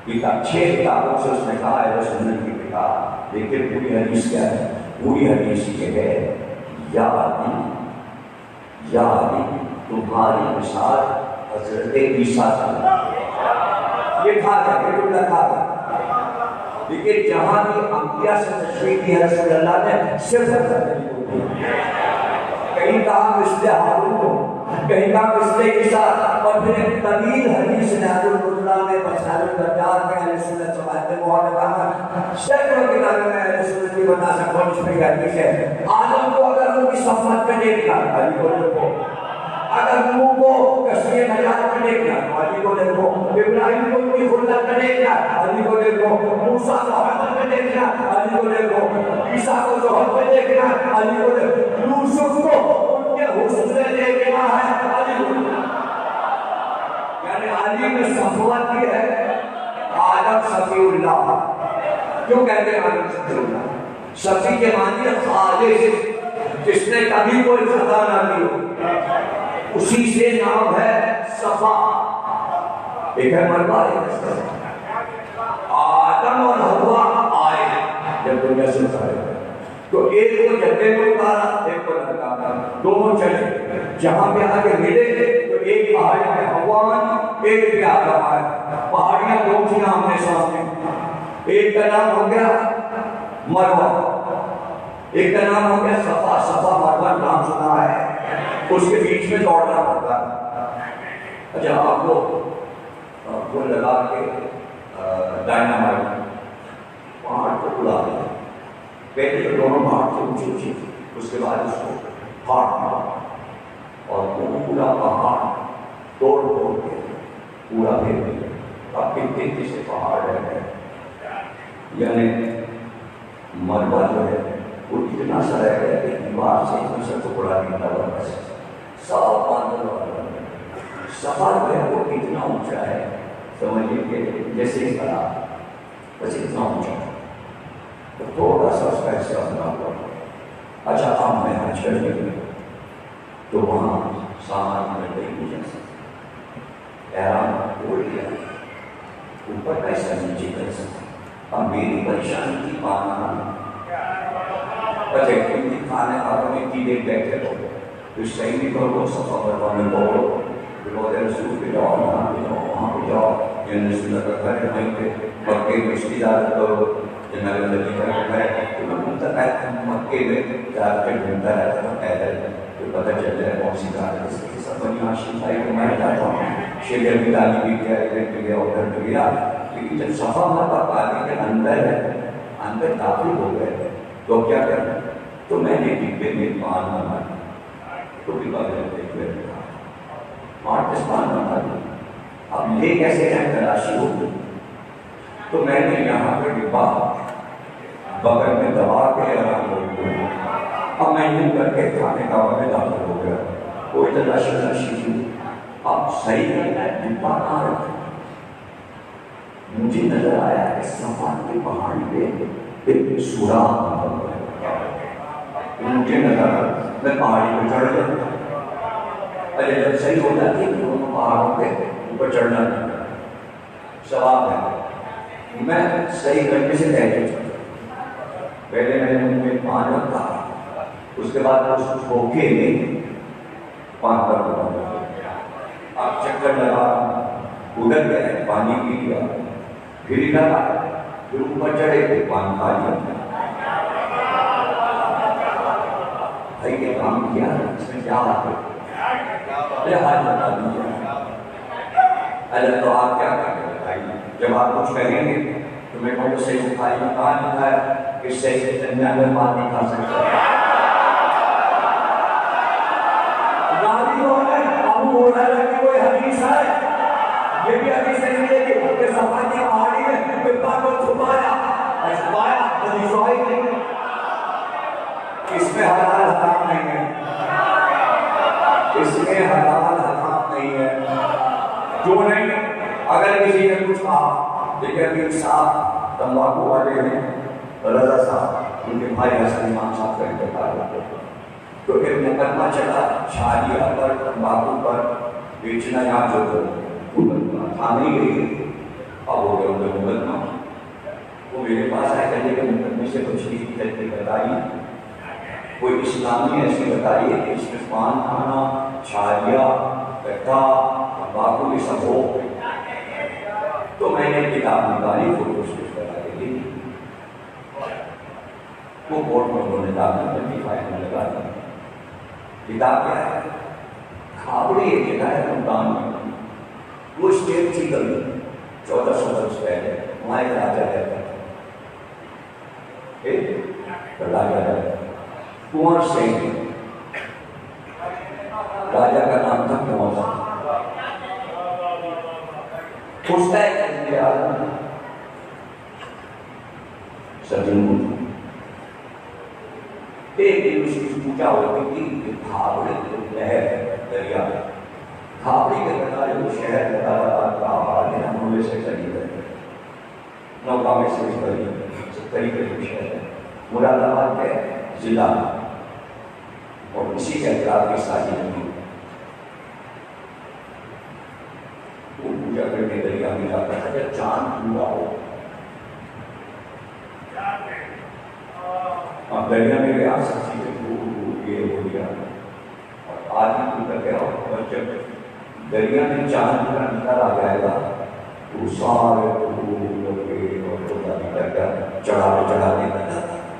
کتاب 6 کتابوں سے اس نے کہا ہے سنت کی کتاب، دیکھیے پوری حدیث کیا ہے، پوری حدیث یہ ہے یا علی تمہاری مثال حضرت عیسیٰ تھا، یہ تھا یہ جملہ تھا. لیکن جہاں بھی انبیاء سے تشریح کی ہے رسول اللہ نے صرف حضرت علی کو دی. کہیں کہا مثل ہارون کو، کہیں کہا مثل عیسیٰ، اور پھر ایک طویل حدیث نہج البلاغہ میں مسائل الدجال میں اہل سنت جماعت موافقہ میں سینکڑوں کتابوں میں اہل سنت کی بتا سکتا ہوں. اس میں حدیث ہے آدم کو اگر ان کی صفت پہ دیکھنا علی کو دیکھو، اگر نوح کو کشتی نجات پہ دیکھنا علی کو دیکھو، ابراہیم کو ان کی خلت پہ دیکھنا علی کو دیکھو، موسیٰ کو حضر پہ دیکھنا علی کو دیکھو، عیسیٰ کو ظہر پہ دیکھنا علی کو دیکھو، یوسف کو ان کے حسن سے دیکھنا ہے علی کو دیکھنا. یعنی علی میں صفوت کی ہے. آدم صفی اللہ، کیوں کہتے ہیں آدم صفی اللہ؟ صفی کے معنی ہے خالص، جس نے کبھی کوئی خطا نہ کی ہو، اسی سے نام ہے صفا. ایک ہے مربع، ایک ہے صفا. آدم اور حوا آئے جب دنیا سے اتارے تو ایک کو جدے میں اتارا، ایک کو نکالا، دونوں چلے. جہاں پہ آگے ملے تو ایک پہاڑی پہ حوا، ایک پہ آدم آئے. پہاڑیاں دو تھیں آمنے سامنے. ایک کا نام ہو گیا مروہ، ایک کا نام ہو گیا صفا. صفا مروہ نام سنا ہے، اس کے بیچ میں دوڑنا پڑتا ہے. اچھا آپ کو لگا کے ڈائنامائٹ پہاڑ کو اڑا دیا. پہلے تو دونوں پہاڑ سے اونچی اونچی، اس کے بعد اس کو پھاڑ مارا اور وہ پورا پہاڑ توڑ توڑ کے پورا پھیر دیا. اب کتنے سے پہاڑ ہے، یعنی مربع جو ہے وہ اتنا سا رہ گیا کہ دیوار سے اتنا سا ٹکڑا نکلا ہوا ہے، صاف باندل والا. صفا جو ہے وہ اتنا اونچا ہے، سمجھیے کہ جیسے اس طرح بس اتنا اونچا ہے، تو تھوڑا سا اس کا حصہ بنا ہوا. اچھا اب میں حج کرنے گیا تو وہاں سامان میں نہیں گزر سکتا، احرام کھول لیا، اوپر کا حصہ نیچے کر سکتا. اب میری پریشانی تھی پانا. اچھا کیونکہ کھانے والوں میں اتنی دیر بیٹھے ہو تو صحیح نہیں کرو، صفا مروا میں دوڑو، روضہ رسول پہ جاؤ، یہاں پہ جاؤ، وہاں پہ جاؤ. یعنی رسول کا گھر ہے وہیں پہ مکے میں اشتہار کرو. جب میں نبی کا گھر ہے تو میں منتقل مکے میں جا کے گھومتا رہتا تھا پیدل، تو پتہ چل جائے کون سی گاڑی ہے. اس کے سب بنی آشی بھائی کو میں جاتا ہوں، شیخ ابی طالب بھی گیا، ادھر بھی گیا، ادھر بھی گیا. لیکن جب صفا مروا پانی کے اندر ہے، اندر داخل ہو گئے تو کیا کرنا؟ تو میں نے ڈبے میں پان بنا لی، تو بھی بغیر ڈبے میں پان بنا لی. اب لے کیسے جائیں؟ تلاشی ہو گئی. تو میں نے یہاں پہ ڈبا بغل میں دبا کے آرام ہو. اب میں یوں کر کے کھانے کا وقت داخل ہو گیا، کوئی تلاشی تھی. اب صحیح ہے ڈبا کہاں رکھا؟ مجھے نظر آیا کہ صفا کے پہاڑ پہ ایک سوراخ بنا ہوا ہے. مجھے نظر آیا، میں پہاڑی پہ چڑھ گیا. ارے جب صحیح ہو جاتی ہے دونوں پہاڑوں پہ اوپر چڑھنا ثواب ہے. میں صحیح کرنے سے پہلے پہلے میں نے منہ میں پان رکھا، اس کے بعد اس دھوکے میں پان پر بنا. اب چکر لگا، ادھر گئے، پانی پی لیا، پھر ادھر آئے، پھر اوپر چڑھے پھر پان کھا لیا. بھائی یہ کام کیا ہے، اس میں کیا بات ہے؟ ارے حال بتا دیجیے. ارے تو آپ کیا کریں گے بھائی؟ جب آپ کچھ کہیں گے تو میں کہوں گا صحیح سے کھائی کہاں لکھا ہے کہ صحیح سے درمیان میں بات نہیں کھا سکتا. نادی ہے ابو ہریرہ کی کوئی حدیث ہے، یہ بھی حدیث نہیں ملے گی کہ صفا کی پہاڑی میں ڈبا کو چھپایا حدیث آئی نہیں. اس میں حلال حرام نہیں ہے، اس میں حلال حرام نہیں ہے. جو نہیں اگر کسی نے کچھ کہا، دیکھیں ابھی صاحب تمباکو والے ہیں، رضا صاحب ان کے بھائی حسن امام صاحب کا انتقال ہو گیا، تو ایک مقدمہ چلا شادیہ پر تمباکو پر بیچنا یہاں جو تھا نہیں گئی. اب ہو گیا ان کا مقدمہ. وہ میرے پاس آئے کہنے کے مقدمے سے کچھ چیز بتائی. کوئی اسلامی ایسی بتائیے کہ اس میں پان کھانا، چھالیا، گٹھا، تمباکو یہ سب ہو. تو میں نے کتاب نکالی، فوٹو شوٹ کرا کے دی. وہ کورٹ میں انہوں نے داخل کر دی، فائل میں لگا دی. کتاب کیا ہے؟ کھاپڑی ایک جگہ ہے ملتان میں، وہ اسٹیٹ تھی کبھی 1400 برس پہلے. وہاں ایک راجا رہتا تھا، ایک راجا رہتا کنور سنگھ. راجا کا نام تھا کنور سنگھ. اس کا ایک انتظار سجن ایک دن اس کی پوجا ہوتی تھی کہ کھاپڑی نہر دریا، کھاپڑی کے کنارے وہ شہر نوے سے قریب ہے، نوکا میں سے قریب شہر ہے، مراد آباد کے ضلع، اور اسی کے اطراف کی ساری زمین. وہ پوجا کرنے دریا میں جاتا تھا جب چاند پورا ہو. اب دریا میں گیا، سب چیزیں یہ ہو گیا، اور آج بھی کر گیا. اور جب دریا میں چاند پورا نکل آ جائے گا تو سارے چڑھانے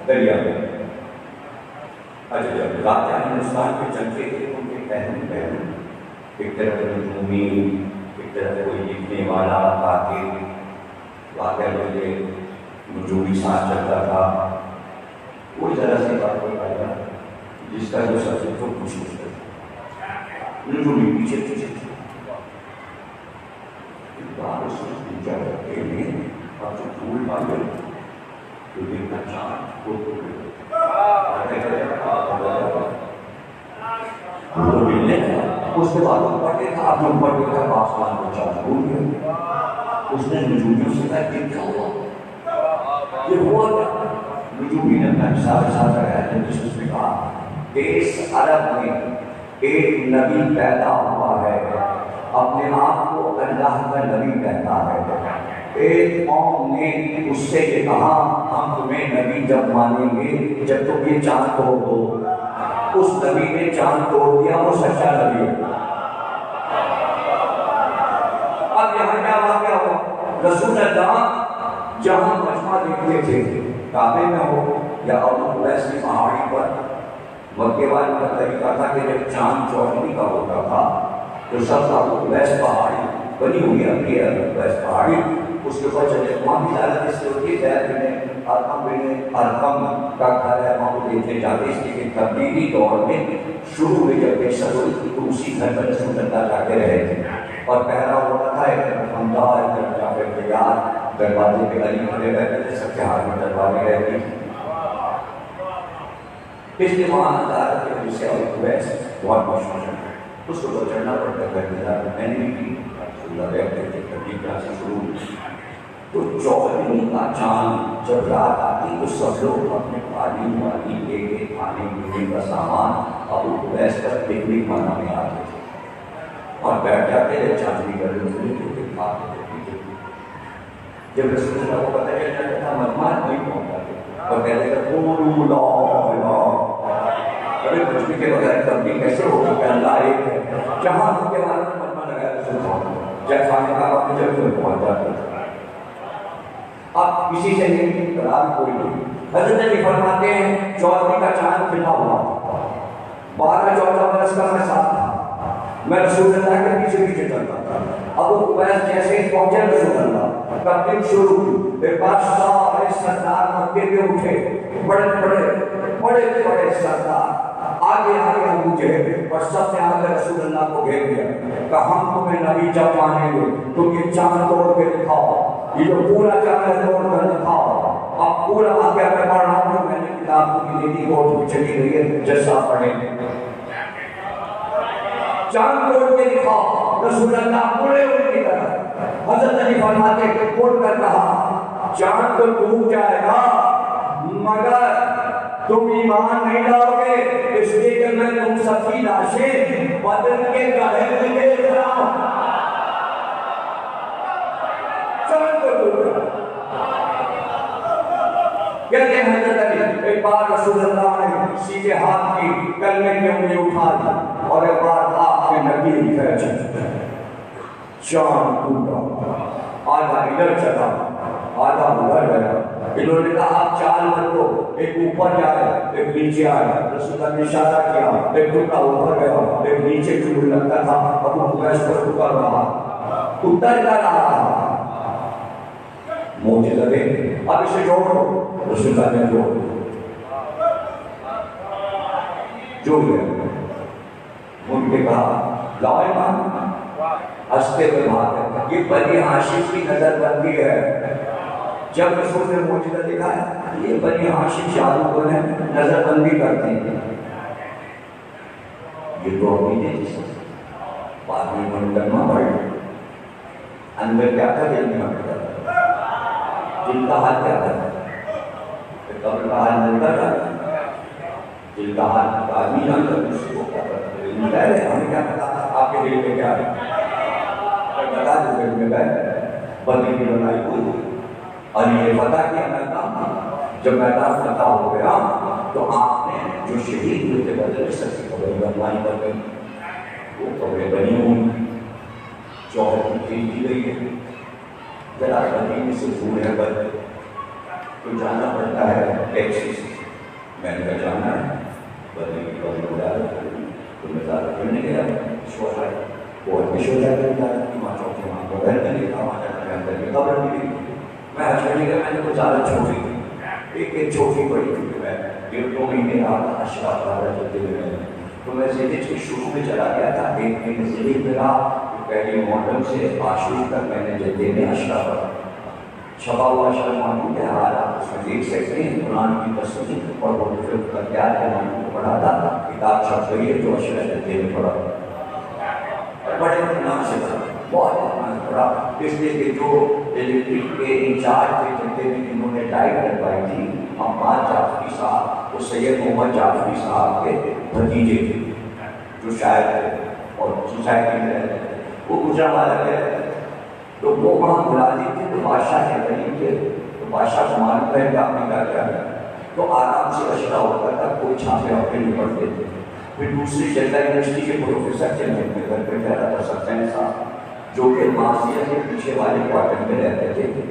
دریا میں. اچھا جب راجا ہندوستان کے چلتے تھے ان کے بہن ایک طرف نجومی، ایک طرف کوئی لکھنے والا کاتب، واقعہ مجھے نجومی ساتھ چلتا تھا. کوئی ذرا سی بات کوئی پائے گا جس کا جو سب سے تو کچھ نجومی پیچھے پیچھے پوجا کرتے ہیں اور جو پھول مانگے تو دیکھنا چاند کو ملنے اس کے بعد اوپر دیکھا، آپ نے اوپر دیکھا آسمان کو چاند بھول گیا. اس نے نجومیوں سے کہا کہ کیا ہوا، یہ ہوا کیا؟ نجومی نے اپنا حساب لگایا. جس نے کہا اس عرب میں ایک نبی پیدا ہوا ہے، اپنے آپ کو اللہ کا نبی کہتا ہے. ایک قوم نے اس سے یہ کہا ہم تمہیں نبی جب مانیں گے جب تم یہ چاند توڑ دو. اس نبی نے چاند توڑ دیا، وہ سچا نبی ہے. اب یہاں کیا واقعہ ہوا؟ رسول اللہ جہاں مجمع دیکھتے تھے، کعبے میں ہو یا ابو قبیس کی پہاڑی پر، مکے والے کا طریقہ تھا کہ جب چاند چوڑھنے کا ہوتا تھا تو سب ابو قبیس پہاڑی بنی ہوئی ہے، ابو قبیس پہاڑی، اس کے اوپر چلے. وہاں بھی زیادہ اس لیے ہوتی ہے ارقم کا گھر ہے، وہاں کو دیکھنے جاتے. اس لیے تبدیلی دور میں شروع میں جب پیشہ ہوئی تھی تو اسی گھر پر رسول اللہ جا کے رہے تھے، اور پہلا ہوتا تھا ایک حمدہ ایک جعفر تیار دروازے پہ علی کھڑے رہتے تھے، سب کے ہاتھ میں تلواریں رہتی تھی. اس لیے وہاں عدالت کے وجہ سے ابو قبیس بہت مشہور ہے. اس کو تو چڑھنا پڑتا ہے. میں نے بھی کی اللہ رہتے تھے تبدیل جہاں سے شروع ہوئی. تو چوہدری کا چاند جب رات آتی تو سب لوگ اپنے تعلیم والی لے کے کھانے پینے کا سامان ابو قبیس پر پکنک منانے آتے تھے اور بیٹھ جاتے تھے. چاندنی کر لیتے کھاتے تھے. جب رسول اللہ کو پتہ چل جاتا تھا مہمان نہیں پہنچاتے اور کہتے تھے قولوا لا الہ. ارے بچنے کے بغیر تبدیل کیسے ہوگی کہ اللہ ایک ہے؟ جہاں ان کے بارے میں مہمان لگایا رسول اللہ جب کھانے کا وقت جب تمہیں پہنچ جاتا تھا. اب کسی سے نہیں قرار کوئی نہیں. حضرت علی فرماتے ہیں چودھری کا چاند کھلا ہوا 12-14 برس کا میں ساتھ تھا. میں رسول اللہ کے پیچھے پیچھے چلتا تھا. ابو قبیس جیسے ہی پہنچے رسول اللہ تبدیل شروع ہوئی. ایک بار سارے سردار مکے پہ اٹھے، بڑے سردار آگے ابو جہل، اور سب نے آ کر رسول اللہ کو گھیر دیا. کہا ہم تمہیں نبی جب مانیں گے تم یہ چاند توڑ کے دکھاؤ، یہ جو پورا چاند توڑ کر دکھاؤ. اب پورا واقعہ میں پڑھ رہا ہوں، میں نے کتاب کو بھی دیکھی کورٹ میں چلی گئی ہے، جیسا پڑھیں چاند توڑ کے دکھاؤ. رسول اللہ پورے ان کی طرح. حضرت علی فرماتے کہ کھول کر کہا چاند تو ڈوب جائے گا مگر تم ایمان نہیں لاؤ گے، اس لیے کہ میں تم سب کی لاشیں بدن کے گڑھے میں دیکھ رہا ہوں. چاند تو ڈوب گیا. کہتے ہیں حضرت علی ایک بار رسول اللہ نے سیدھے ہاتھ کہ کل میں کیوں نہیں اٹھا دی اور ایک بار آپ کے نبی کھینچ چاند ٹوٹا، آدھا ادھر چلا آدھا ادھر گیا. انہوں نے کہا آپ چال مت دو، ایک اوپر جائے ایک نیچے آئے. رسول اللہ نے اشارہ کیا، ایک ٹکڑا اوپر گیا ایک نیچے ٹوٹ لگتا تھا. ابو قبیس پر ٹکڑ رہا اتر جا رہا. معجزہ دے اب اسے جوڑ دو. رسول اللہ نے جوڑ لیا. ان کے کہا لاؤ ایمان ہنستے ہوئے بات ہے، یہ بنی ہاشم کی نظر بندی ہے. جب رسول نے معجزہ دکھایا یہ بنی ہاشم جادوگر ہیں، نظر بندی کرتے ہیں. یہ تو اپنی نے جس بعد میں منڈنا پڑ اندر کیا تھا دل میں پڑتا دل کا حال کیا تھا، قبر کا حال ملتا تھا. دل کا حال آدمی جانتا اس کو کیا کرتا ہے. ہمیں کیا پتا آپ کے دل میں کیا ہے، بتا دو دل میں گئے بدلی کی لڑائی ہوئی اور یہ پتا کیا میں کہا جب میدان فتح ہو گیا تو آپ نے جو شہید ہوئے تھے بدل سر سے قبریں بنوائی کر گئی. وہ قبریں بنی ہوئی چوہر کی کی گئی ہے. ذرا بدلی سے دور ہے بدل تو جانا پڑتا ہے ٹیکسی سے. میں نے کہا جانا ہے بدلی کی قبر مدارت تو میں زیادہ کرنے گیا شوہر اور مشورہ کرتا ہے کہ ماں چوکی ماں کو گھر میں دیکھا ماں کے اندر کی قبر ملی. میں حج کرنے گیا میں نے کچھ زیادہ چھوٹی تھی ایک چھوٹی بڑی کیونکہ میں 1.5 مہینے رہا تھا اشراف رہا چلتے ہوئے تو میں زیدج کے شروع میں چلا گیا تھا. 1 مہینے زیدج میں رہا پہلی محرم سے عاشور تک میں نے جدے میں اشراف رہا. چھپا ہوا اشرف معلوم ہے حالات اس میں دیکھ سکتے ہیں قرآن کی تصدیق اور وہ جو تیار کے معلوم کو پڑھا تھا کتاب چھپ گئی ہے جو اشرف جدے میں پڑھا بڑے نام سے بہت احتمال پڑا اس لیے کہ جو الیکٹرک کے انچارج تھے جنتے میں انہوں نے ڈائٹ کروائی تھی عمار جعفری صاحب وہ سید محمد جعفری صاحب کے بھتیجے تھے جو شاعر تھے اور سوسائٹی میں رہتے تھے. وہ گجرا والا گئے تو وہ وہاں ملازم تھے تو بادشاہ کے قریب تھے تو بادشاہ کو معلوم رہے کہ آپ نے کیا کیا ہے تو آرام سے اشرا ہوتا تھا کوئی چھاپے اپنے نہیں پڑھتے تھے. پھر دوسری جلدہ یونیورسٹی کے پروفیسر تھے میں اپنے گھر پہ ٹھہرا تھا سفین صاحب جو کہ ماسیا کے پیچھے والے کوارٹر میں رہتے تھے.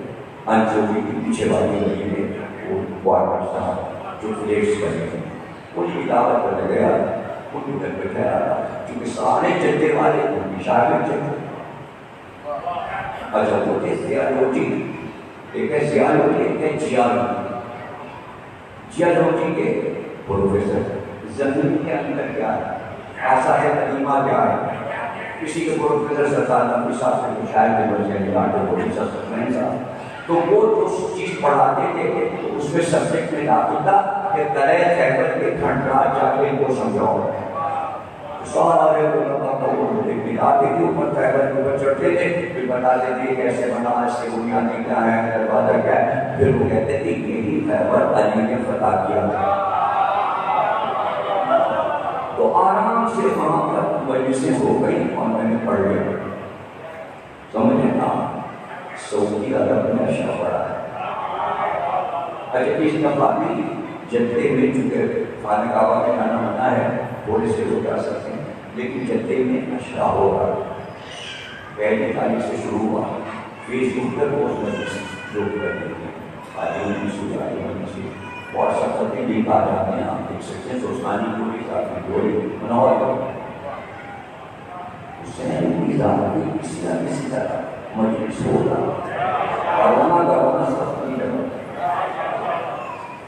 انجوی کے پیچھے والی گلی میں وہ کوارٹر تھا جو فلیٹس بنے تھے. انہیں دعوت کرنے گیا ان کے گھر پہ ٹھہرا تھا کیونکہ سارے جدے والے ان کی شاگرد تھے. اچھا وہ تھے زیالوجی ایک ہے زیالوجی ایک ہے جیالوجی. جیالوجی کے پروفیسر زمین کے اندر کیا ہے ایسا ہے قدیمہ کیا ہے کسی کے پروفیسر سرکار نبی صاحب سے کچھ شاید کے بچے نگاٹے بولی سسٹمنٹ صاحب تو وہ جو چیز پڑھاتے تھے اس میں سبجیکٹ میں داخل تھا کہ تلے خیبر کے کھنڈرا جا کے ان کو سمجھاؤ. سارے علماء کو وہ دیکھتے آتے تھے اوپر خیبر کے اوپر چڑھتے تھے پھر بتاتے تھے کیسے بنا اس سے بنیادیں کیا ہے دروازہ کیا ہے پھر وہ کہتے تھے یہی خیبر علی نے فتح کیا تھا. تو آرام سے وہاں پر مجلسیں ہو گئی اور میں نے پڑھ لیا. سمجھے نا سعودی عرب میں اشرا پڑا ہے. اچھا اس دفعہ بھی جدے میں چونکہ خانہ کعبہ میں کھانا بنا ہے تھوڑے سے لوگ جا سکتے ہیں لیکن جدے میں اشرا ہوگا. پہلی تاریخ سے شروع ہوا فیس بک پر پوسٹ مجلس لوگ کرتے ہیں آج بہت سخت لنک آ جاتے ہیں آپ دیکھ سکتے ہیں سوسانی کو بھی ساتھ میں گولی منور کرتے حسین کی ذات میں کسی نہ کسی طرح مجلس ہوگا اور وہاں سخت نہیں لگا.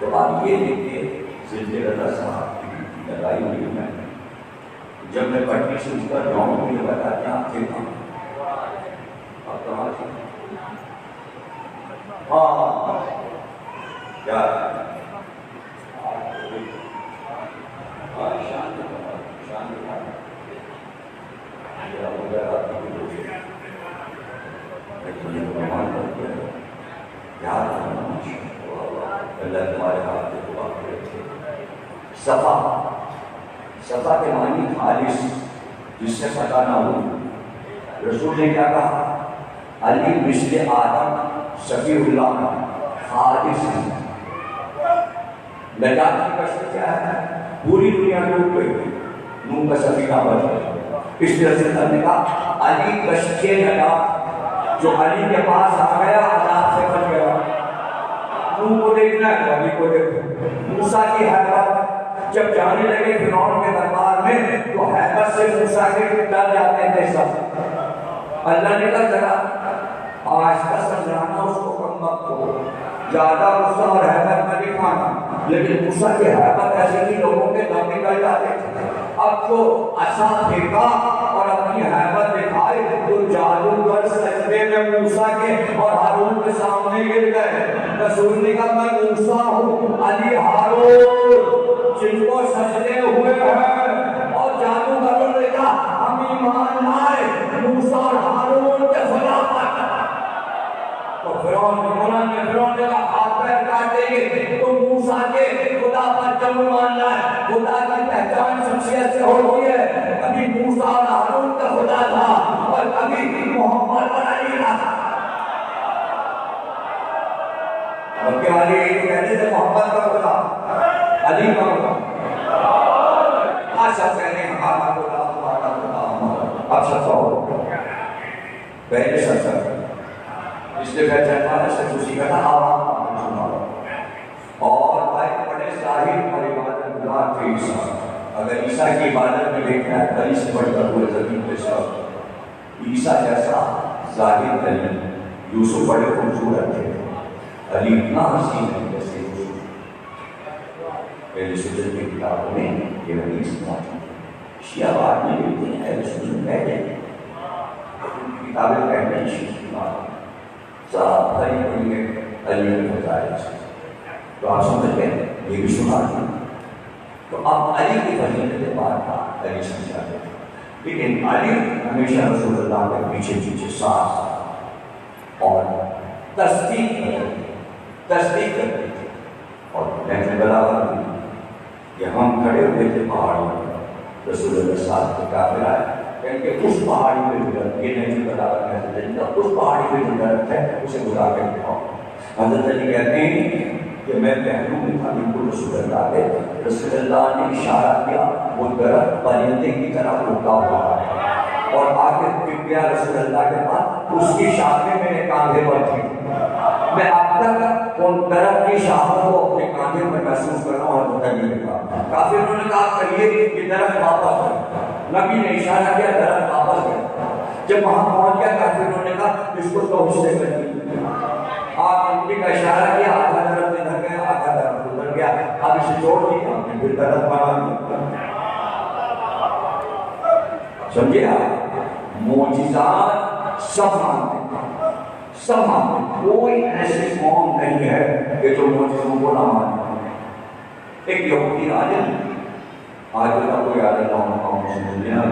تو آپ یہ دیکھیے زلزلہ رضا صاحب کی لڑائی ہوئی میں جب میں پٹنی سے اس کا گراؤنڈ بھی لگا تھا کیا آپ تھے آپ کہاں تھے ہاں کیا صفا کے معنی خالص جس سے خطا نہ ہو. رسول نے کیا کہا علی مثل آدم صفی اللہ خالص. نجات کی کشف کیا ہے پوری دنیا ڈوب گئی، نوح کا سفینہ بچ گیا۔ اس لیے رسول اللہ نے کہا علی کشتی نجا، جو علی کے پاس آ گیا عذاب سے بچ گیا۔ نوح کو دیکھنا ہے تو علی کو دیکھو۔ موسیٰ کی حیبت جب جانے لگے فرعون کے دربار میں تو حیبت سے موسیٰ کے ڈر جاتے تھے سب۔ اللہ نے کہا ذرا آج کا سمجھانا اس کو کم مت کو، زیادہ غصہ اور حیبت میں دکھانا، لیکن موسیٰ کی حیبت ایسے ہی لوگوں کے دم نکل جاتے تھے۔ اب تو عصا پھینکا اور اپنی حیبت دکھائی تو جادوگر سجدے میں موسیٰ کے اور ہارون کے سامنے گر گئے۔ رسول نے کہا میں موسیٰ ہوں، علی ہارون جن کو سجدے ہوئے ہیں، اور جادوگروں نے کہا ہم ایمان لائے موسیٰ اور ہارون کے خدا پر۔ تو فرعون نے کہا ہاتھ پیر کاٹ دیں گے، تو موسیٰ کے خدا پر جب ایمان لائے۔ خدا کی پہچان شخصیت سے ہوتی ہے، کبھی موسیٰ اور ہارون کا خدا تھا اور کبھی محمد اور علی تھا۔ اور کیا علی کہتے تھے محمد کا خدا، علی کا خدا؟ سب کہتے ہیں ہمارا خدا ہمارا خدا، اب سب ہو پہلے سب اس لیے پہچان والا سچ اسی کا تھا عوام سنا۔ اور بھائی بڑے ظاہر اور عبادت گزار تھے عیسیٰ۔ اگر عیسیٰ کی عبادت میں دیکھنا ہے علی سے بڑھ کر ہوئے زمین پہ سب، عیسیٰ جیسا ظاہر علی، یوسف بڑے خوبصورت تھے، علی اتنا حسین ہے جیسے یوسف۔ پہلے سنت کی کتابوں میں یہ حدیث موجود ہے، شیعہ بعد میں لکھتے ہیں اہل سنت پہلے کتابیں پہلے شیعہ کی بات سب علی میں فضائل سے، تو آپ سمجھ گئے یہ بھی سنا تھی۔ تو اب علی کی فضیلت کے بعد تھا علی سمجھا گیا، لیکن علی ہمیشہ رسول اللہ کے پیچھے پیچھے ساتھ اور تصدیق کرتے تھے۔ اور میں نے بلاغت دی کہ ہم کھڑے ہوئے تھے پہاڑوں میں، رسول اللہ ساتھ کے کافر آئے کہ اس پہاڑی پہ جو درخت، یہ نہیں بلاغت میں حضرت علی کا، اس پہاڑی پہ جو درخت ہے اسے گزار کے دکھاؤ۔ حضرت علی کہتے ہیں کہ میں پہلو میں تھا بالکل رسول اللہ کے، رسول اللہ نے اشارہ کیا وہ درخت پرندے کی طرح اڑتا ہوا ہے، اور آ کے ٹک گیا رسول اللہ کے پاس، اس کی شاخیں میرے کاندھے پر تھیں۔ میں اب تک ان درخت کی شاخوں کو اپنے کاندھے پر محسوس کر رہا ہوں اور پتہ نہیں لگا۔ کافروں نے کہا کریے کہ درخت واپس ہے، نبی نے اشارہ کیا درخت واپس گیا۔ جب وہاں پہنچ گیا کافروں نے کہا اس کو تو حصے کر دیجیے، آپ انگلی کا اشارہ کیا، آدھا درخت ادھر گیا آدھا درخت ادھر گیا، اب اسے جوڑ دیا، ہم نے پھر درخت بنا دیا۔ سمجھے آپ، معجزات سب مانتے ہیں، سب مانتے ہیں، کوئی ایسی قوم نہیں ہے کہ جو معجزوں کو نہ مانے۔ ایک یہودی عالم، آج کا کوئی عالم قوم سے دنیا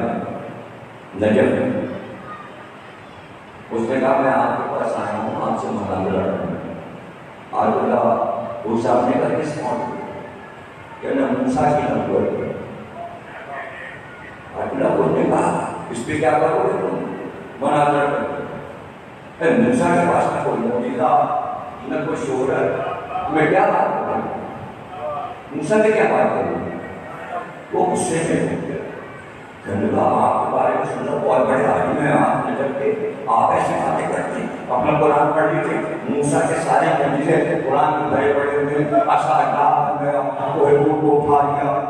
نجم، اس نے کہا میں آپ کے پاس آیا ہوں آپ سے مناظرہ کروں۔ آج اللہ وہ صاحب نے کہا کس موت کہ میں موسیٰ کی نبوت ہے۔ آج اللہ کو نے کہا اس پہ کیا کرو گے تم؟ مناظرہ کرو۔ موسیٰ کے پاس نہ کوئی معجزہ نہ کوئی شہرت، میں کیا بات کروں؟ موسیٰ نے کیا بات کروں؟ وہ غصے میں ہو گیا، کہنے لگا آپ کے بارے میں سنا بہت بڑے عالم ہیں آپ نے، جب کہ آپ ایسی باتیں کرتے ہیں، اپنا قرآن پڑھ لیجیے، موسیٰ کے سارے معجزے قرآن میں بھرے پڑے ہوئے، عصا اللہ بن گیا، کوہ طور کو اٹھا دیا،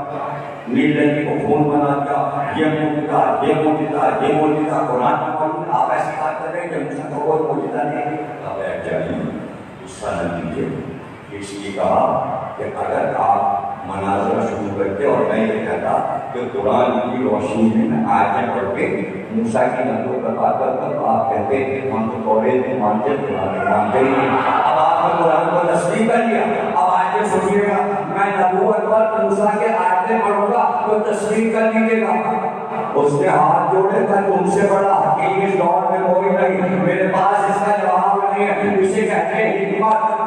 نیل ندی کو خون بنا دیا، یہ معجزہ یہ معجزہ یہ معجزہ قرآن میں موجود ہے، آپ ایسی بات کر رہے ہیں کہ موسیٰ کو کوئی معجزہ نہیں ہے۔ اب ایک جاہل غصہ نہ کیجیے، اس لیے کہا کہ اگر آپ مناظرہ شروع کرتے اور میں یہ کہتا کہ قرآن کی روشنی میں آیتیں پڑھ کے موسیٰ کی نبوت کا بات کرتا تو آپ کہتے ہیں ہم تو توریت نہیں مانتے، قرآن مانتے ہی نہیں۔ اب آپ نے قرآن کو تسلیم کر لیا، اب آیتیں سنیے گا، میں نبوت پر موسیٰ کے آیتیں پڑھوں گا تو تسلیم کر لیجیے گا۔ اس نے ہاتھ جوڑے تھا تم سے بڑا حکیم اس دور میں کوئی نہیں، میرے پاس اس کا جواب نہیں ہے، اسے کہتے ہیں حکمت۔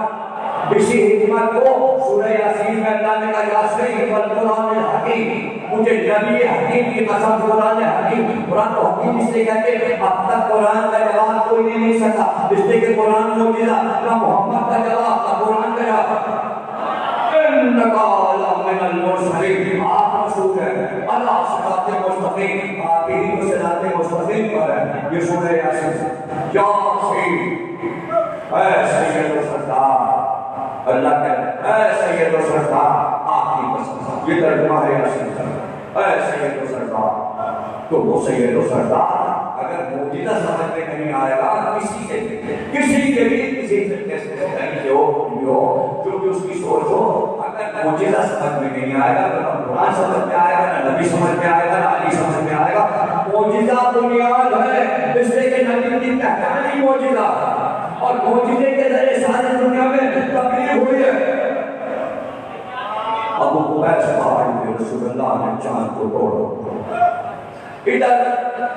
اسی حکمت کو سورہ یاسین میں اللہ نے کہا یاسین والقرآن الحکیم، مجھے نبی حکیم کی قسم قرآن حکیم۔ قرآن کو حکیم اس لیے کہتے ہیں اب تک قرآن کا جواب کوئی نہیں لے سکا، اس لیے کہ قرآن معجزہ، نہ محمد کا جواب نہ قرآن کا جواب۔ انک لمن المرسلین، آپ مقصود ہے اللہ صراط مستقیم آخری صراط مستقیم پر ہے یہ سورہ یاسین یاسین اے سید و سردار اللہ کہتا ہے اے سید و سردار آخری قسم یہ ترجمہ ہے یاسین اے سید و سردار تو وہ سید و سردار اگر موجودہ سمجھ میں نہیں آئے گا کسی کے لیے کسی سے جو اس کی سوچ ہو اگر موجودہ سمجھ میں نہیں آئے گا نہ قرآن سمجھ میں آئے گا نہ نبی سمجھ میں آئے گا نہ علی سمجھ میں آئے گا موجودہ بنیاد ہے اس لیے کہ نبی کی پہچان ہی موجودہ اور موجودے کے ذریعے ساری دنیا میں تبلیغ ہوئی ہے ابو قبیس بھائی رسول اللہ نے چاند کو توڑا ادھر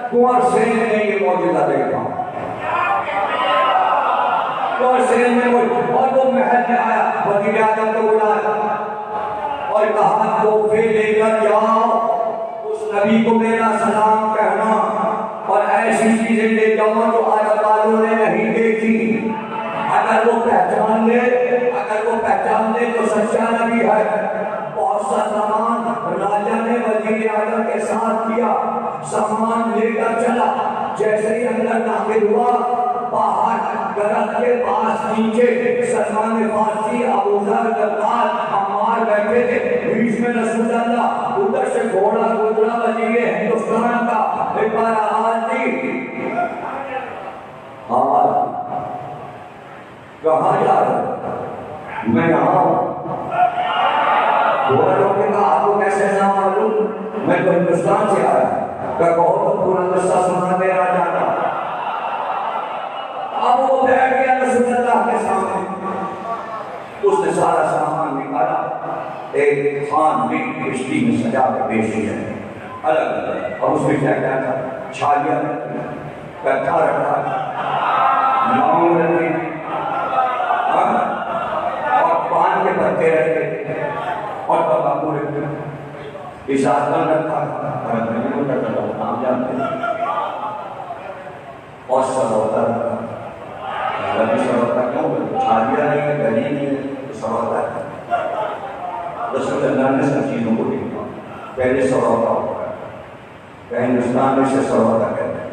کنور سین نے یہ موجودہ دیکھا کنور سین نے اور وہ محل میں آیا وزیر اعظم کو بلایا اور کہا تحفے لے کر جاؤ اس نبی کو میرا سلام کہنا اور ایسی چیزیں لے جاؤ جو عرب والوں نے نہیں دیکھی اگر وہ پہچان لے تو سچا نبی ہے بہت سا سامان راجہ نے وزیر اعظم کے ساتھ کیا سامان لے کر چلا جیسے ہی اندر داخل ہوا باہر درخت کے پاس نیچے سلمان فارسی ابو ذر غفار عمار بیٹھے تھے بیچ میں رسول اللہ ادھر سے گھوڑا گزرا وزیر ہندوستان کا ایک بار آواز دی آواز کہاں جا رہا میں یہاں ہوں گھوڑا لوگ نے کہا آپ کو کیسے نہ معلوم میں تو ہندوستان سے آیا کہ کہو تو پورا قصہ سنا میرا جانا اب وہ بیٹھ گیا رسول اللہ کے سامنے اس نے سارا سامان نکالا ایک خان میں کشتی میں سجا کے پیش کیا الگ الگ اور اس میں کیا کیا تھا چھالیاں کٹھا رکھا لونگ رکھے اور پان کے پتے رکھے اور تمباکو رکھے اشارتاً رکھا نام جانتے ہیں اور سروتا رکھا ربی سروتا کیوں چھالیاں نہیں ہے گلی نہیں ہے سروتا ہے رسول اللہ نے سب چیزوں کو دیکھا پہلے سروتا ہوتا ہے کہ ہندوستان میں سے سروتا کہتے ہیں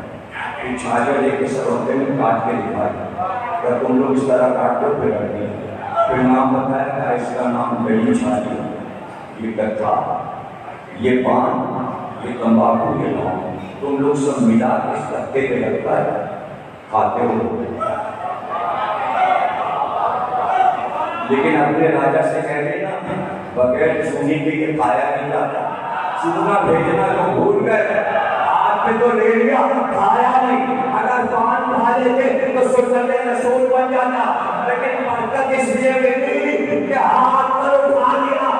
کہ چھالیاں لے کے سروتے میں کاٹ کے دکھائی کہ تم لوگ اس طرح کاٹ دو پھر رکھ دیا پھر نام بتایا کہ اس کا نام گلی چھالی یہ کٹھا یہ پان یہ تمباکو یہ لونگ تم لوگ سب ملا کے اس کٹھے پہ لگتا ہے کھاتے ہو لیکن اپنے راجہ سے کہہ دینا بغیر سنی کے یہ کھایا نہیں جاتا سننا بھیجنا تو بھول گئے آپ نے تو لے لیا کھایا نہیں اگر پان کھا لیتے تو سنت رسول بن جاتا لیکن برکت اس لیے ملی کہ ہاتھ پر اٹھا لیا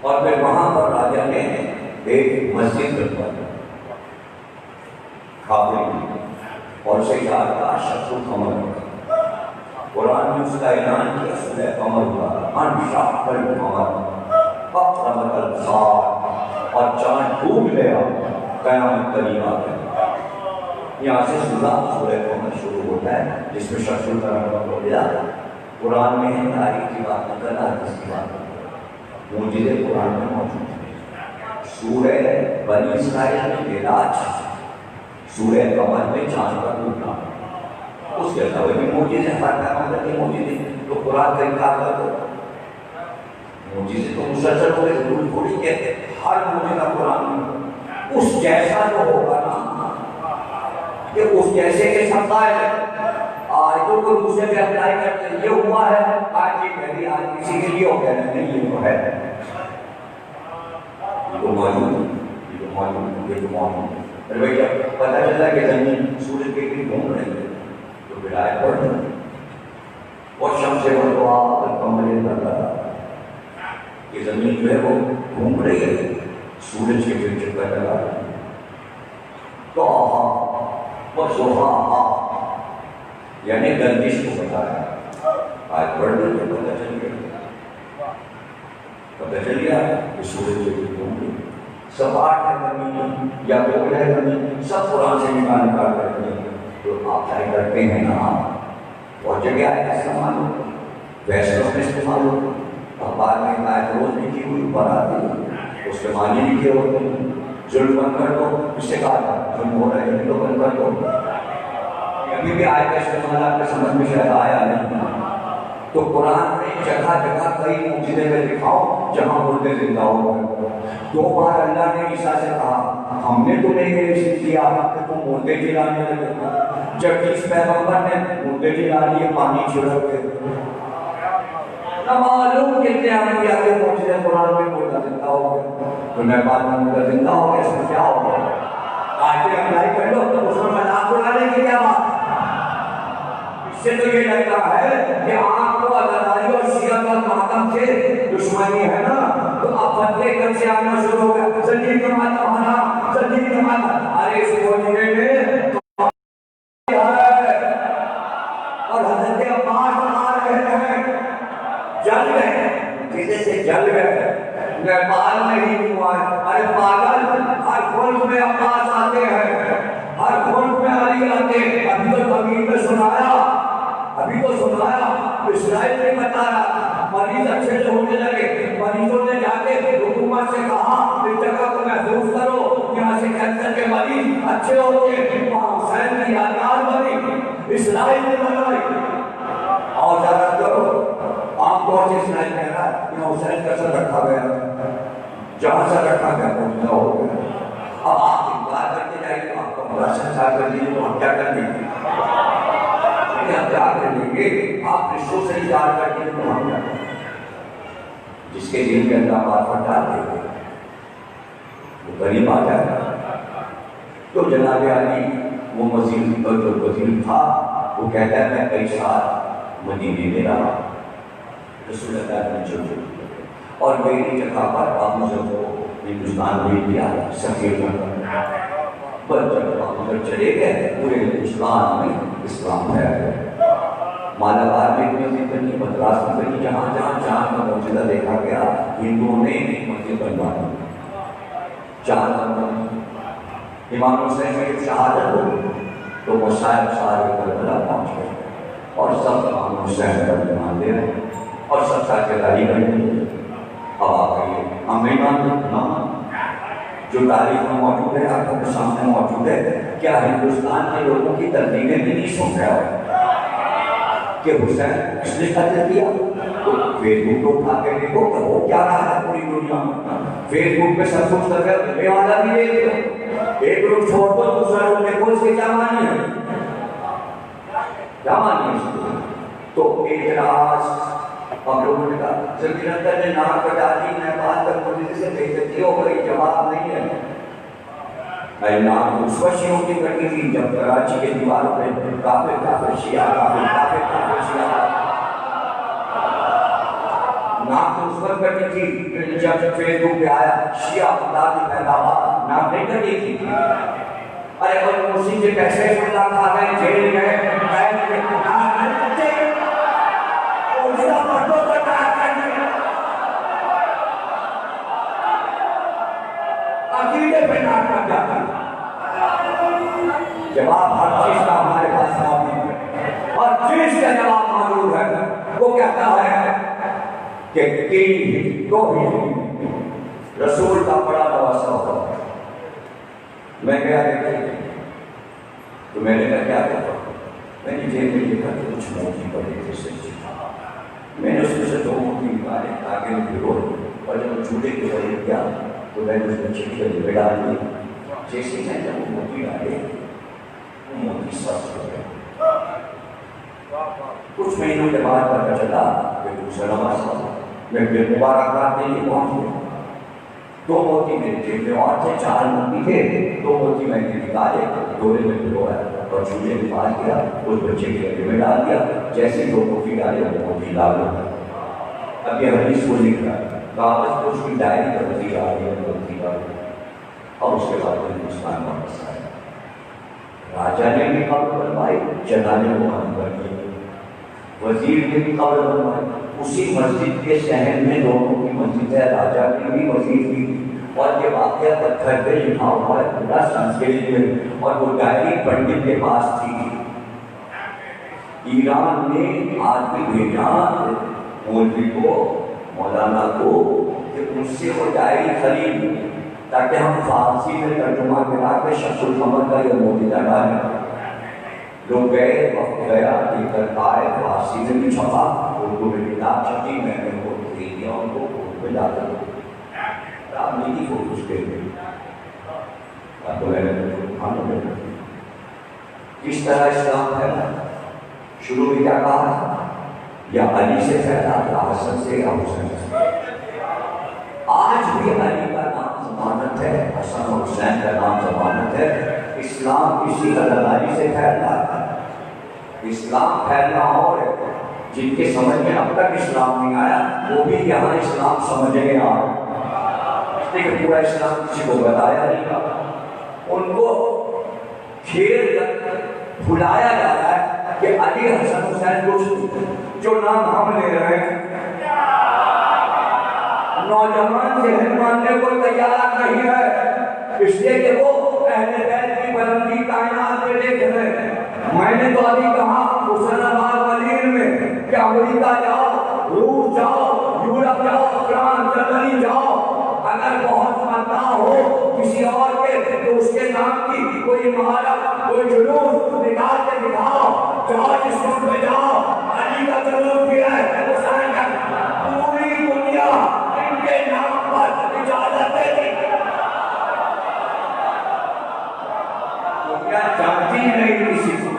اور پھر وہاں پر راجہ نے ایک مسجد بنوائی کھابے اور اسے کہا تھا شخص القمر قرآن نے اس کا اعلان کیا سورہ قمر کا انشق القمر فاقتربت الساعة اور چاند ڈوب گیا قیامت قریب آ گئی یہاں سے سورہ قمر شروع ہوتا ہے جس میں شخص القمر ہو گیا قرآن میں ہے تاریخ کی بات نہ حدیث کی بات معجزے قرآن میں موجود ہیں سورہ بنی اسرائیل میں معراج سورہ قمر میں چاند کا ٹوٹنا اس کے علاوہ بھی معجزے ہر پیغمبر کے معجزے تو قرآن کا انکار کر دو معجزے تو مسلسل ہو گئے ضرور تھوڑی کہ ہر معجزہ قرآن میں اس جیسا جو ہوگا نا کہ اس جیسے کے شمائل ہے آیتوں کو دوسرے پہ اپلائی کرتے ہیں یہ ہوا ہے آج یہ کہہ دیا آج کسی کے لیے ہو گیا نہیں یہ تو ہے یہ تو موجود پھر بھائی جب پتہ چلا کہ زمین سورج کے گرد گھوم رہی ہے تو پھر آئے پڑھ اور شمس والضحیٰ مجھے لگا کہ زمین جو ہے وہ گھوم رہی ہے، سورج کے پھر چکر لگا رہی ہے. تو یعنی گردش کو بتایا. آج پڑھ لیں تو پتہ چل گیا کہ سورج کے پھر گھوم رہی ہے. سپاٹ ہے زمین یا گول ہے زمین، سب قرآن سے نکال کرتے ہیں. تو آپ طے کرتے ہیں نا، اور جگہ آئے استعمال ہو، فیصلوں میں استعمال ہو. اب بعد میں آیت روز لکھی ہوئی اوپر آتی ہے، اس کے معنی لکھے ہوتے ہیں. ظلم بند کر دو، اس سے کہا ظلم ہو رہا ہے تو بند کر دو. ابھی بھی آیت کا استعمال آپ کے سمجھ میں شاید آیا نہیں. تو قرآن میں جگہ جگہ کئی معجزے میں دکھاؤ جہاں مردے زندہ ہو گئے. 2 بار اللہ نے عیسیٰ سے کہا ہم نے تمہیں یہ اس کیا کہ تم مردے جلانے لگے. جب اس پیغمبر نے مردے جلا لیے پانی چھڑک کے، نہ معلوم کتنے انبیاء کے معجزے قرآن میں مردہ زندہ ہو گئے. تو نیپال میں مردہ زندہ ہو گیا، اس میں کیا ہو گیا؟ آج اپلائی کر لو تو اس میں مذاق اڑانے کی کیا بات؟ اس سے تو یہ لگتا ہے کہ آپ کو ازاداری اور شیعہ کا ماتم سے دشمنی ہے نا، تو اب فتوے کب سے آنا شروع ہو گیا. زنجیر کا ماتم آنا، زنجیر کا ماتم. ارے اس معجزے میں اور حضرت عباس آ رہے ہیں، جل گئے، کسی سے جل گئے. نیپال میں ہی ہوا ہے. ارے پاگل، ہر ملک میں عباس آتے ہیں، ہر ملک میں علی آتے ہیں. ابھی تو تبلیغ میں سنایا، ابھی تو سنایا اسرائیل میں بتا رہا مریض اچھے سے ہونے لگے. مریضوں نے جا کے حکومت سے کہا اس جگہ کو محفوظ کرو، یہاں سے کینسر کے مریض اچھے ہوتے. وہاں حسین کی یادگار بنی، اسرائیل نے بنائی. اور زیادہ کرو، عام طور سے اسرائیل کہہ رہا ہے یہاں حسین کا سر رکھا گیا، جہاں سر رکھا گیا پہنچنا ہو گیا. اب آپ انکار کرتے جائیے، آپ کو بڑا سنسار کر دیجیے تو ہم کیا کر دیں گے؟ ہم کیا کر دیں گے؟ آپ رشتوں سے انکار کر دیجیے تو ہم کیا کریں گے؟ جس کے دل کے اندر بات پر ڈال دے گے وہ غریب آ جائے گا. تو جناب علی وہ مزید جو وزیر تھا وہ کہتا ہے میں کئی سال مدینے میں رہا، رسول اللہ نے جو اور میری جگہ پر ابو ذر کو ہندوستان بھیج دیا سفیر پر. جب ابو ذر چلے گئے پورے ہندوستان میں اسلام پھیل گیا. مالابار میں اتنی زندگی، مدراس میں زندگی، جہاں جہاں چاند کا معجزہ دیکھا گیا ہندوؤں نے ایک مسجد بنوا دی. چاند کا امام حسین کی جب شہادت ہو تو وہ صاحب سارے کربلا پہنچ گئے اور سب امام حسین پر ایمان لے رہے اور سب ساتھ داری کر رہے. اب آپ کہیے ہم نہیں مانتے نا؟ جو تاریخ میں موجود ہے آپ کے سامنے موجود ہے، کیا ہندوستان کے لوگوں کی تردیدیں بھی نہیں سن رہا ہو کہ حسین اس نے قتل کیا؟ تو فیس بک کو اٹھا کے دیکھو کہ وہ کیا رہا ہے پوری دنیا میں. فیس بک پہ سب کچھ کر کے ملنے والا بھی دیکھ لو، ایک گروپ چھوڑ دو دوسرا گروپ دیکھو، اس کے کیا معنی ہے؟ کیا معنی ہے اس کے؟ تو اعتراض ہم لوگوں نے کہا زمین اندر نے ناک بجا دی، نیپال تک مجھے سے بے عزتی ہو گئی. جواب نہیں ہے. میں ناک اس وقت شیعوں کی کٹی تھی جب کراچی کے دیواروں پہ کافر کافر شیعہ کافر شیعہ. ناک اس وقت کٹی تھی جب فیس بک پہ آیا شیعہ خدا کی پیداوار، ناک نہیں کٹی تھی. ارے وہ مرسی کے پیسے اللہ کھا گئے، جیل گئے، قید میں ناک نہیں کٹے. عقیدے پہ ناک کٹ جاتا ہے. جواب ہر چیز کا ہمارے پاس موجود ہے اور چیز کا جواب موجود ہے. وہ کہتا ہے کہ دو ہی رسول کا بڑا نواسا ہوتا ہے. میں گیا دیکھا تو میں نے کہا کیا کرتا ہوں، میں نے جیب میں دیکھا کہ کچھ موتی پڑے تھے سچی. میں نے اس میں سے 2 موتی نکالے آگے میں پھرو اور جب جھوٹے کے قریب گیا تو میں نے اس میں چٹی کے جبے ڈال دی. جیسے میں جب وہ موتی ڈالے وہ موتی سخت ہو گیا. کچھ مہینوں کے بعد پتہ چلا کہ دوسرا نواسا میں پھر مبارکباد کے لیے پہنچ گیا. 2 موتی میرے جیب میں اور تھے، 4 موتی تھے. 2 موتی میں نے نکالے، ڈورے میں پھرویا اور جھولے میں باندھ دیا، اس بچے کے گلے میں ڈال دیا. جیسے 2 موتی ڈالے وہ موتی لال ہو گیا. اب یہ حدیث کو لکھ رہا ہے، کاغذ کو اس کی ڈائری بنتی جا رہی ہے، اب اس کے بعد ہندوستان واپس آیا، راجا نے بھی قبر بنوائی، جنازے کو بنوائی، وزیر نے بھی قبر بنوائی، اسی مسجد کے شہر میں دونوں کی مسجد ہے، راجا کی بھی وزیر کی، اور یہ واقعہ پتھر پہ لکھا ہوا ہے پورا سنسکرت میں، اور وہ ڈائری پنڈت کے پاس تھی۔ ایران نے آج بھی بھیجا مولوی کو، مولانا کو، کہ اس سے وہ ڈائری خرید تاکہ ہم فارسی میں ترجمہ کرا کے شمس القمر کا یہ معجزہ ڈالیں۔ لوگ گئے، وقت گیا، لے کر آئے، فارسی میں بھی چھپا، اردو میں کتاب چھپی، میں نے وہ خرید دیا ان کو، اردو میں لا کر راجنیتی کو اس کے لیے کس طرح اسلام پھیلا، شروع میں کیا کہا تھا؟ یا علی سے پھیلا، یا حسن سے، یا حسین سے۔ آج بھی علی کا نام ضمانت ہے، حسن اور حسین کا نام ضمانت ہے، اسلام کسی علی سے پھیلا ہے۔ اسلام پھیلنا اور جن کے سمجھ میں اب تک اسلام نہیں آیا وہ بھی یہاں اسلام سمجھنے آ رہے، لیکن پورا اسلام کسی کو بتایا نہیں تھا، ان کو کھیل کر بھلایا جا رہا ہے کہ علی حسن حسین کچھ جو نام ہم لے رہے ہیں، نوجوان ذہن ماننے کو تیار نہیں ہے، اس لیے کہ وہ اہل بیت کی بلندی کائنات میں دیکھ رہے ہیں۔ میں نے تو ابھی کہا حسین آباد وزیر میں کہ امریکہ جاؤ، روس جاؤ، یورپ جاؤ، فرانس، جرمنی جاؤ، اگر بہت مداح ہو کسی اور کے تو اس کے نام کی کوئی مہارت، کوئی جلوس نکال کے دکھاؤ، جاؤ جس ملک میں جاؤ، علی کا جلوس بھی ہے، حسین کا، پوری دنیا ان کے نام پر اجازت دیتی۔ دنیا جانتی نہیں کسی کو،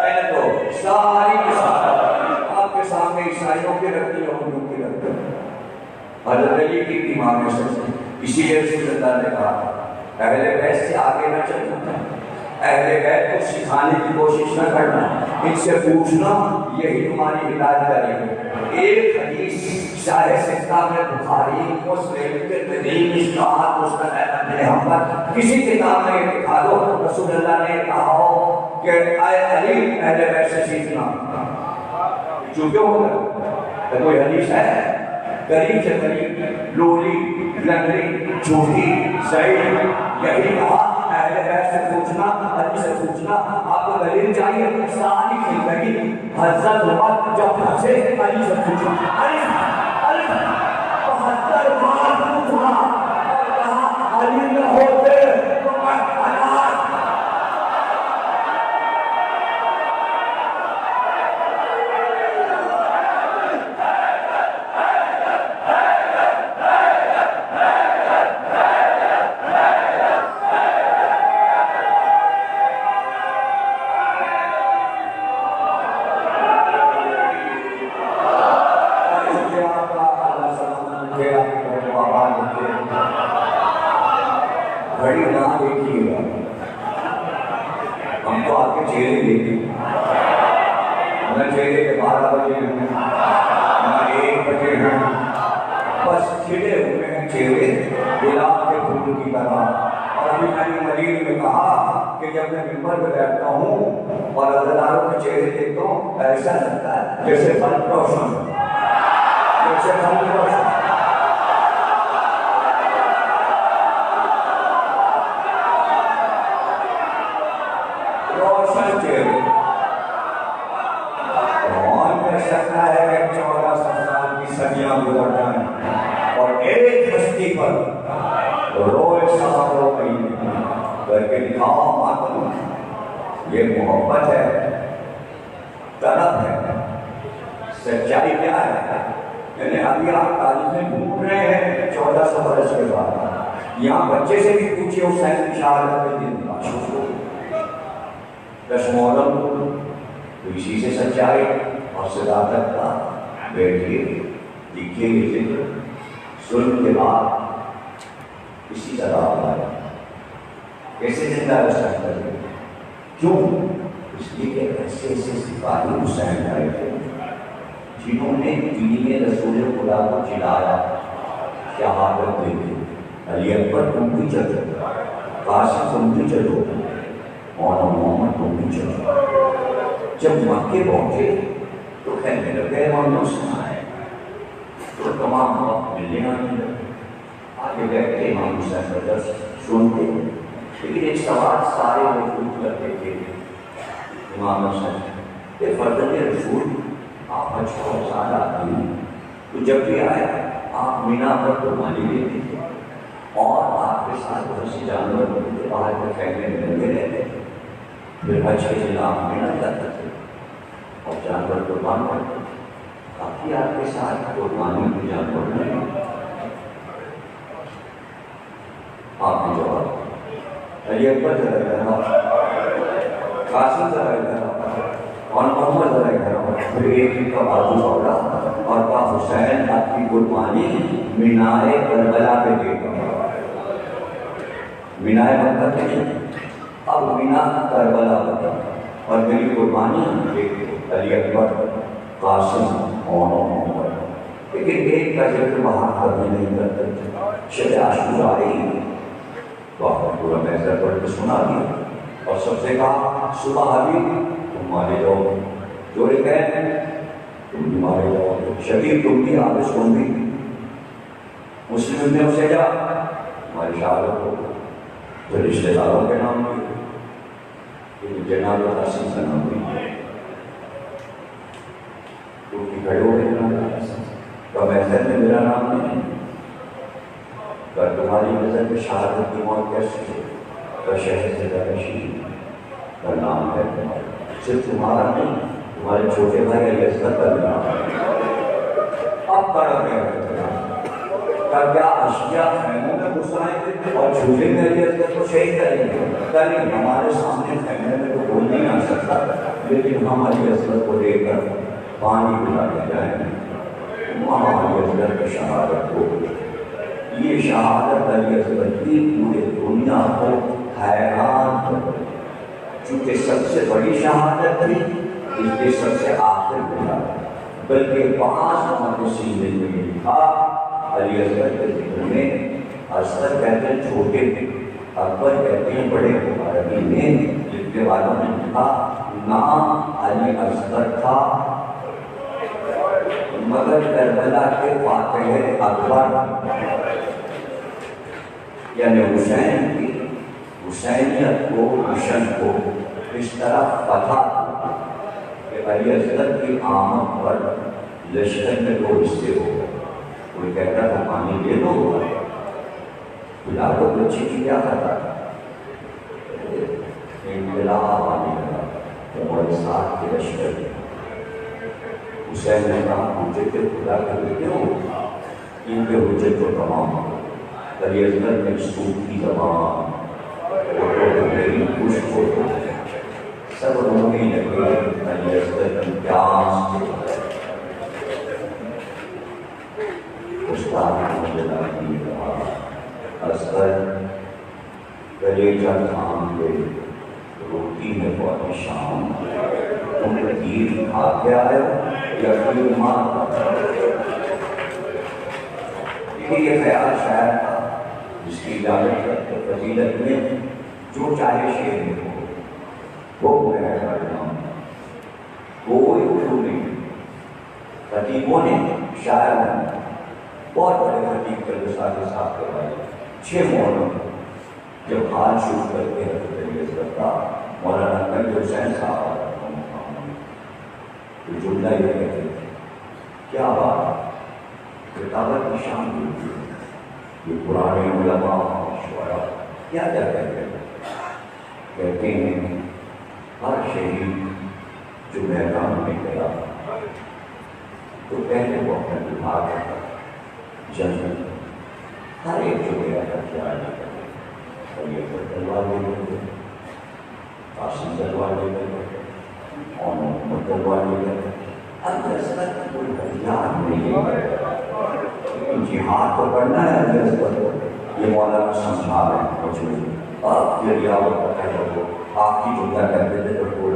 میں نے تو ساری مثالیں آپ کے سامنے عیسائیوں کی رکھتی ہے، ہندوؤں کی رکھتی ہے۔ حضرت علی کی ایمان میں سچ، اسی لیے رسول اللہ نے کہا اہل بیت سے آگے نہ چلنا، اہل بیت کو سکھانے کی کوشش نہ کرنا، ان سے پوچھنا، یہی تمہاری ہدایت کرے گی۔ ایک حدیث شاہ سکہ میں بخاری، مسلم، ترمذی، مشکوٰۃ، مستند ابن حنبل، کسی کتاب میں دکھا دو رسول اللہ نے کہا ہو کہ اے علی اہل بیت سے سیکھنا، جو کیوں ہوگا؟ کوئی حدیث ہے؟ قریب سے قریب، لولی، لنگڑی، جھوٹی، زید، یہی کہا اہل بیت سے پوچھنا، علی سے پوچھنا۔ آپ کو دلیل چاہیے؟ ساری زندگی حضرت عمر جب پوچھے علی سے پوچھا، علی 72 بار پوچھا اور کہا علی نہ ہوتے تو میں ہلاک۔ گھڑی نہ دیکھیے گا، ہم تو آپ کے چہرے دیکھیں، نہ چہرے کے 12 بجے ہیں، نہ 1 بجے ہیں، بس کھلے ہوئے ہیں چہرے گلاب کے پھول کی طرح۔ اور ابھی میں نے مدیر میں کہا کہ جب میں ممبر پہ بیٹھتا ہوں اور عزاداروں کے چہرے دیکھتا ہوں، ایسا لگتا ہے جیسے بلب روشن، جیسے بلب روشن۔ سکتا ہے کہ 1400 سال کی صدیاں گزر جائیں اور ایک بستی پر روز سفر ہو گئی کر کے دکھاؤ ماتم، یہ محبت ہے، طلب ہے، سچائی کیا ہے؟ یعنی ابھی آپ تاریخ میں ڈھونڈ رہے ہیں 1400 برس کے بعد، یہاں بچے سے بھی پوچھے حسین کی شہادت کے دن دس محرم تو اسی سے سچائی اور صداقت کا بیٹھیے، لکھیے گے ذکر، ظلم کے بعد اسی طرح آیا کیسے زندہ رہ سکتا ہے؟ کیوں؟ اس لیے کہ ایسے ایسے سپاہی حسین آئے تھے جنہوں نے دین رسول خدا کو چلایا، شہادت دے دی، علی اکبر تم بھی چلو، قاسم تم بھی چلو، مولانا محمد تم بھی چلو۔ جب مکے پہنچے تو کہنے لگے مولانا سنائے، تو تمام وقت ملنے آنے لگے، آگے بیٹھتے امام حسین کا درس سنتے، لیکن ایک سوال سارے موجود کرتے تھے امام حسین کہ فرزند رسول آپ 56 سال آتی ہیں، تو جب بھی آئے آپ مینا پر قربانی لیتے تھے اور آپ کے ساتھ بہت سے جانور ہوتے تھے، باہر کے فیملے میں لگے رہتے تھے، پھر حج کے دن آپ مینا جاتے تھے اور جانور قربان کرتے تھے، کافی آپ کے ساتھ قربانی کے جانور نہیں۔ آپ نے جواب علی اکبر ذرا گھر، قاسم ذرا گھر اور محمد ذرا گھر، پھر ایک کا بازو پکڑا اور کہا حسین آپ کی قربانی مینائے کربلا پہ دے گا، مینائے مکہ پہ نہیں، اب مینا کربلا پہ، اور میری قربانی علی اکبر، قاسم اور محمد۔ لیکن ایک کا ذکر وہاں کرنے نہیں کرتے تھے، شب عاشورا آئی تو آپ نے پورا محضر پڑھ کے سنا دیا اور سب سے کہا صبح ابھی تم مارے جاؤ، جوڑے کہتے تم بھی مارے جاؤ، شبیر تم بھی حافظ تم بھی، مسلم نے اسے جا ہماری شہادت ہو، جو رشتے داروں کے نام ہوئے، جناب قاسم کا نام ہوئی، کیونکہ کھڑے ہو گئے تو محضر میں میرا نام نہیں، پر تمہاری نظر میں شہادت کی موت کیسے ہے؟ تو شہر سے رشید کا نام ہے تمہارا، صرف تمہارا نہیں، تمہارے چھوٹے بھائی علی اصغر کا بھی نام ہے۔ اب کڑا کیا کیا اشیاء خیموں میں گھسائیں گے اور جھولے میں علی اصغر کو شہید کریں گے؟ کہیں ہمارے سامنے خیمے میں تو کوئی نہیں آ سکتا، لیکن ہم علی اصغر کو لے کر پانی پلا کے جائیں گے، وہاں علی اصغر کی شہادت ہو۔ یہ شہادت علی اصغر کی پورے دنیا کو حیران کر دی، چونکہ سب سے بڑی شہادت تھی، اس کے سب سے آخر ملا، بلکہ 5 محدثین نے یہ لکھا علی اصغر کے ذکر میں، اصغر کہتے ہیں چھوٹے تھے، اکبر کہتے ہیں بڑے، عربی میں لکھنے والوں نے لکھا نام علی اصغر تھا مگر کربلا کے فاتح اکبر، یعنی حسین کی حسینیت کو، مشن کو اس طرح فتح کہ علی اصغر کی آمد پر لشکر میں 2 حصے ہو گئے، کوئی کہتا تھا پانی دے دو، بلا کو بچے کی کیا کرتا تھا، انقلاب آنے لگا، عمر ساتھ کے لشکر میں حسین نے کہا حجت خدا کے کیوں، ان کے حجت کو تمام ہو، علی اصغر میں سود کی زبان میری خشک ہوتے سب رونے لگے، علی اصغر کی پیاس استاد مجلہ کی کہا اصغر کلیجہ تھام کے روٹی میں بہت شام، تم تیر کھا کے آئے یا پھر مار، یہ خیال شاید تھا جس کی اجازت فضیلت میں جو چاہے شعر میں ہو وہ میں کرتا ہوں، کوئی اردو نہیں۔ خطیبوں نے، شاعروں نے بہت بڑے خطیب کے ساتھ صاحب کروائے، 6 محرم جب حال شروع کرتے ہیں علی اصغر کا، مولانا نقی حسین صاحب تو جملہ یہ کہتے ہیں کیا بات، کتابت کی شان ہوتی ہے، یہ پرانے علماء شعراء کیا کیا کہتے ہیں، کہتے ہیں ہر شہید جو میدان میں گیا تو پہلے وہ اپنا دماغ تھا جنگ، ہر ایک جو گیا تھا کیا علی اصغر تلوار لے کر گئے، قاسم تلوار لے کر گئے، اور محمد تلوار لے کر گئے، علی اصغر کی کوئی ہتھیار نہیں ہے، لیکن جہاد تو کرنا ہے علی اصغر کو، یہ مولانا سمجھا رہے ہیں مجھے، آپ یہ ریاضت کا کہہ رہے آپ کی جملہ کہتے تھے تو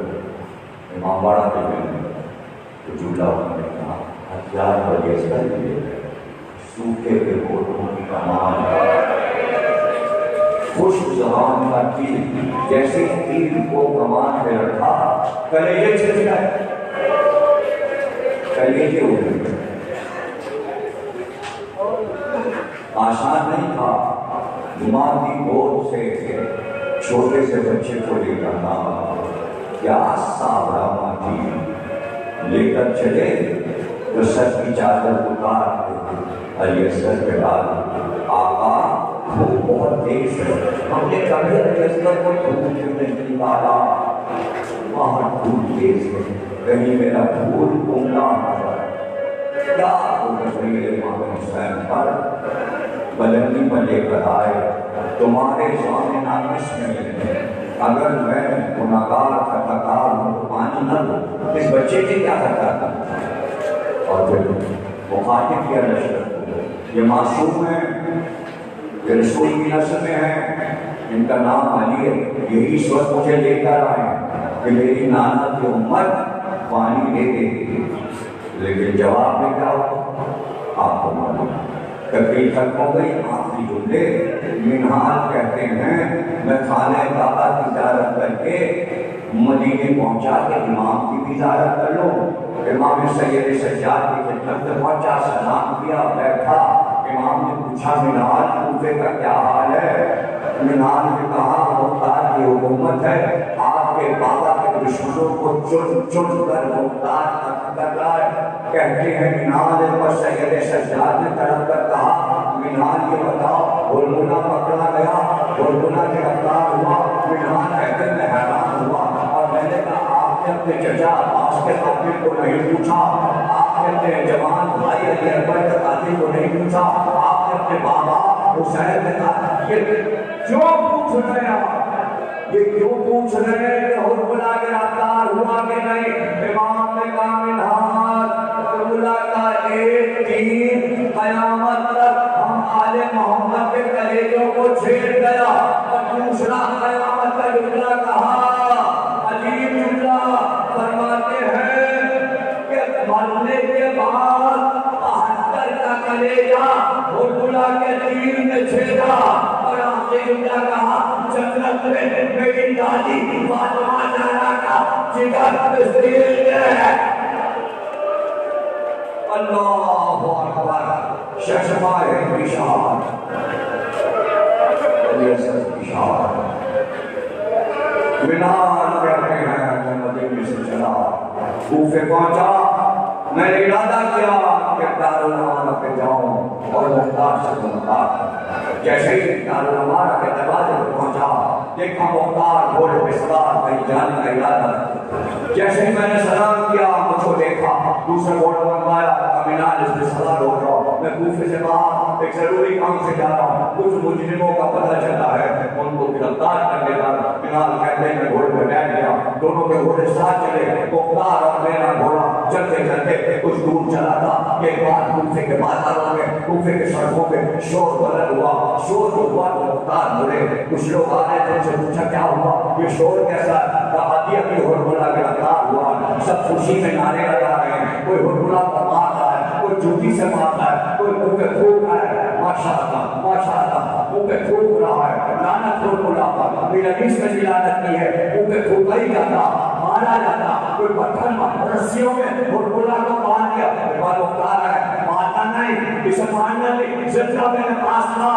امام باڑہ کے میں تو جملہ انہوں نے کہا یاد بڑی اثر لیے سوکھے کے بوٹوں کی کمان خشک زبان کا تیر جیسے تیر کو کمان پہ رکھا کلیجے چھل گئے کلیجے اڑ گئے آسان نہیں تھا ماں کی گود سے چھوٹے سے بچے کو لے کر نام کیا سابرا ماں تھی لے کر چلے تو سر کی چادر اتار علی اصغر پہ ڈال آقا وہ بہت تیز ہے ہم نے کبھی علی اصغر کو دھوپ نہیں نکالا وہاں دھوپ تیز ہے کہیں میرا پھول گمنا کیا امام حسین پر بلندی پر لے کر آئے تمہارے سامنے ناقص نہیں ہے اگر میں گناہگار خطاکار ہوں تو پانی نہ دو اس بچے کی کیا کرتا اور پھر مخاطب کیا نشر یہ معصوم ہے یہ رسول کی نسل میں ہے ان کا نام علی ہے یہی اس وقت مجھے لے کر آئے کہ میری نانا کی امت پانی لے دے لیکن جواب میں کیا ہو آپ کو معلوم تقریر ختم ہو گئی آخری جملے منہال کہتے ہیں میں خانہ کعبہ کی زیارت کر کے مدینے پہنچا کے امام کی بھی زیارت کر لوں امام سید سجاد کی خدمت میں پہنچا سلام کیا بیٹھا امام نے پوچھا منہال کوفے کا کیا حال ہے منہال نے کہا مختار کی حکومت ہے آپ کے بابا کے دشمنوں کو چن چن کر مختار ختم کر رہا ہے کہتے ہیں منہال پر سید سجاد نے طرف کر کہا منہال یہ بتاؤ ہرمنا پکڑا گیا ہرمنا گرفتار ہوا منہال کہتے میں حیران ہوا اور میں نے کہا آپ نے اپنے چچا عباس کے قاتل کو نہیں پوچھا آپ نے اپنے جوان بھائی علی اکبر کے قاتل کو نہیں پوچھا آپ نے اپنے بابا حسین نے کہا یہ کیوں پوچھ رہے ہیں یہ کیوں پوچھ رہے ہیں کہ ہرمنا گرفتار ہوا کہ نہیں امام نے کہا منہال ہرمنا کا ایک تیر قیامت تک ہم آل محمد کے کلیجوں کو چھیڑ گیا اور دوسرا قیامت کا جملہ کہا عجیب جملہ فرماتے ہیں کہ مرنے کے بعد 72 کا کلیجہ ہرمنا کے تیر نے چھیڑا اور آخری جملہ کہا جنت میں میری دادی فاطمہ زہرا کا جگر تسلیل ہے اللہ اکبر ششمائے بشار علی اصغر بشار منہال کہتے ہیں میں مدینے سے چلا کوفے پہنچا میں نے ارادہ کیا کہ دارالعمارہ پہ جاؤں اور مختار سے ملاقات جیسے ہی دارالعمارہ کے دروازے پہ پہنچا دیکھا مختار گھوڑے پہ سوار کہیں جانے کا ارادہ جیسے ہی میں نے سلام کیا مجھ کو دیکھا دوسرا گھوڑا منگوایا منہال اس پہ سوار ہو رہا میں کوفے سے باہر ایک ضروری کام سے جا رہا ہوں کچھ مجرموں کا پتہ چلا ہے ان کو گرفتار کرنے کا منہال کہتے ہیں میں گھوڑے پہ بیٹھ گیا دونوں کے گھوڑے ساتھ چلے مختار اور میرا گھوڑا چلتے چلتے کچھ دور چلا تھا کہ ایک بار کوفے کے بازاروں میں کوفے کے سڑکوں پہ شور بلند ہوا شور ہوا تو مختار بولے کچھ لوگ آ رہے تھے ان سے پوچھا کیا ہوا یہ شور کیسا عادی اپنی ہرملا گرفتار ہوا سب خوشی میں نعرے لگا رہے ہیں کوئی ہرملا پر مار رہا ہے کوئی جوتی سے مار رہا ہے کوئی منہ پہ پھونک رہا ہے ماشاء اللہ منہ پہ پھونک رہا ہے لعنت ہرملا پر میرا حدیث میں لعنت کی ہے منہ پہ پھونکا ہی جاتا مارا جاتا کوئی پتھر رسیوں میں ہرملا کو مار دیا بار مختار ہے مارنا نہیں اسے مارنا نہیں زندہ میرے پاس تھا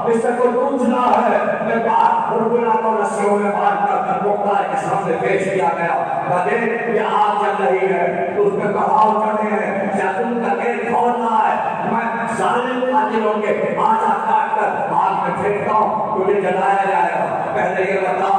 اس سے کوئی پوچھنا ہے میں بات ہرملا کو رسیوں میں مار کر مختار کے سامنے پیش کیا گیا کہتے یہ آگ جل رہی ہے اس میں کہاؤ چڑھے ہیں کیا تم کا ایک کھولنا ہے میں ظالم قاتلوں کے آدھا کاٹ کر آگ میں پھینکتا ہوں تمہیں جلایا جائے گا پہلے یہ بتا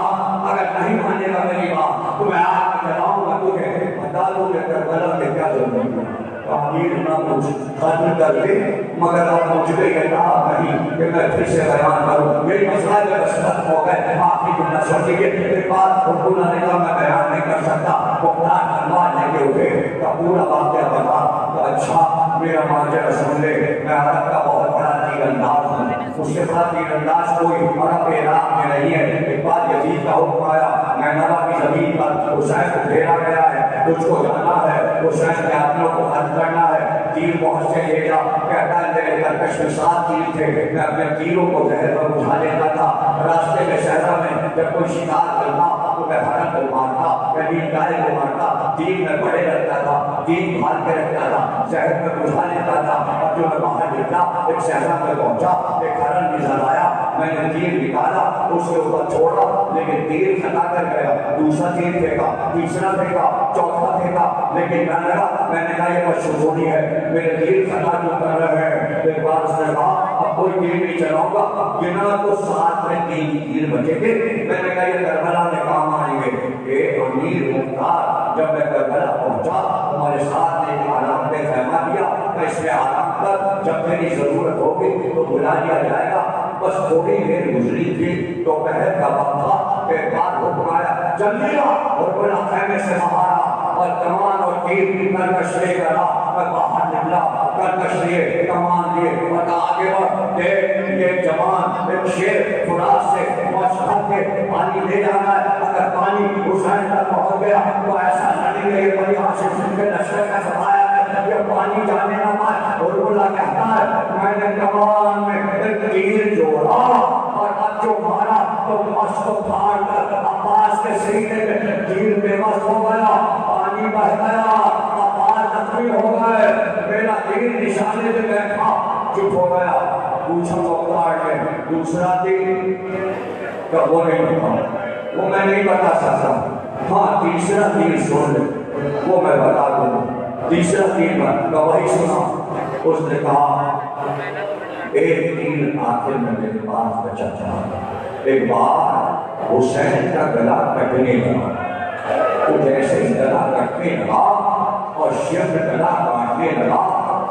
اگر نہیں مانے گا میری بات تو میں آگ میں جلاؤں گا تجھے بتا دوں کہ کربلا میں کیا ضرورت ہے تعمیر نہ کچھ ختم کر لے مگر اب مجھ پہ یہ کہا نہیں کہ میں پھر سے بیان کروں میری مسائل بس ختم ہو گئے آخری جملہ سن لیجیے پھر بات حکومت نے کہا میں بیان نہیں کر سکتا مختار تلوار لے کے اٹھے کا پورا واقعہ بتا تو اچھا میرا ماجرا سن لے میں عرب کا بہت بڑا تیر انداز ہوں اس کے بعد تیر انداز کوئی عرب عراق میں نہیں ہے ایک بات یزید کا حکم آیا میں نبا کی زمین پر حسین کو گھیرا گیا ہے تجھ کو جانا ہے حسین کے آدمیوں کو حد کرنا ہے تیر بہت سے لے جا، کہتا ہے میرے ترکش میں 7 تیر تھے، میں اپنے تیروں کو زہر پر بجھا لیتا تھا، راستے میں صحرا میں جب کوئی شکار کرتا تو میں ہرن کو مارتا، میں نیل گائے کو مارتا، تیر میں بڑے رکھتا تھا، تیر بھال کے رکھتا تھا، زہر میں بجھا لیتا تھا، اور جو میں باہر نکلا ایک صحرا میں پہنچا، ایک ہرن نظر آیا، میں نے تیر نکالا، اس کے اوپر چھوڑا، لیکن تیر کھٹا کر گیا، دوسرا تیر پھینکا، تیسرا پھینکا، چوتھا پھینکا، لیکن نہ لگا، میں نے کہا یہ مشہوری ہے، میرے تیر کھٹا جو کر رہے ہیں، ایک بار اس نے کہا اب کوئی تیر نہیں چلاؤں گا، گنا تو 7 میں 3 تیر بچے گے، میں نے کہا یہ کربلا میں کام آئیں گے، اے امیر مختار، جب میں کربلا پہنچا تمہارے ساتھ ایک آرام پہ خیمہ دیا، میں اس میں آرام کر، جب میری ضرورت ہوگی تو بلا لیا جائے گا، بس تھوڑی دیر گزری تھی تو پہر کا وقت تھا، ایک بار حکم آیا جلدی آ، اور بلا خیمے سے باہر آ، اور کمان اور تیر کر لے کرا، میں باہر نکلا، کر لیے کمان لیے، اور آگے بڑھ، دیکھ یہ جوان ایک شیر فرات سے مشہد کے پانی لے جانا ہے، اگر پانی حسین تک پہنچ گیا تو ایسا نہیں کہ یہ بڑی عاشق کے لشکر کا سفایا ہے، یہ پانی جانے نہ پائے، اور اللہ کہتا ہے میں نے کمان میں ایک تیر جوڑا، اور اب جو مارا تو مشق کو پھاڑ کر عباس کے سینے میں تیر بے بس ہو گیا، پانی بہ گیا، عباس زخمی ہو گئے، میرا تیر نشانے پہ بیٹھا، چپ ہو گیا، پوچھا مختار نے دوسرا تیر کہ وہ نہیں تھا، وہ میں نہیں بتا سکتا، ہاں تیسرا تیر سن لے وہ میں بتا دوں، تیسرا تیر کا وہی سنا، اس نے کہا ایک تیر آخر میں میرے پاس بچا تھا، ایک بار حسین کا گلا کٹنے لگا، تو جیسے ہی گلا کٹنے لگا اور شیخ گلا کاٹنے لگا،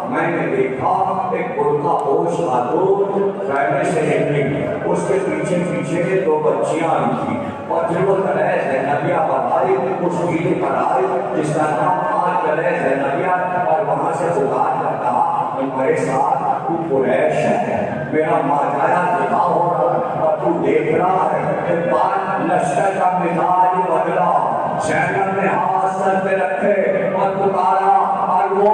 میں نے دیکھا ایک برقع پوش خاتون خیمے سے نکلی، اس کے پیچھے پیچھے 2 بچیاں آئی تھیں، اور پھر وہ کلیہ زینبیہ پر آئی، اس قلعے پر آئی جس کا نام آج کلیہ زینبیہ، اور وہاں سے پکار کر کہا میرے ساتھ تو قریش ہے، میرا ماجایا دفاع ہو رہا ہے، اور تو دیکھ رہا ہے، ایک بار لشکر کا مزاج بدلا، زینب نے ہاتھ سر پہ رکھے اور پکارا، اور وہ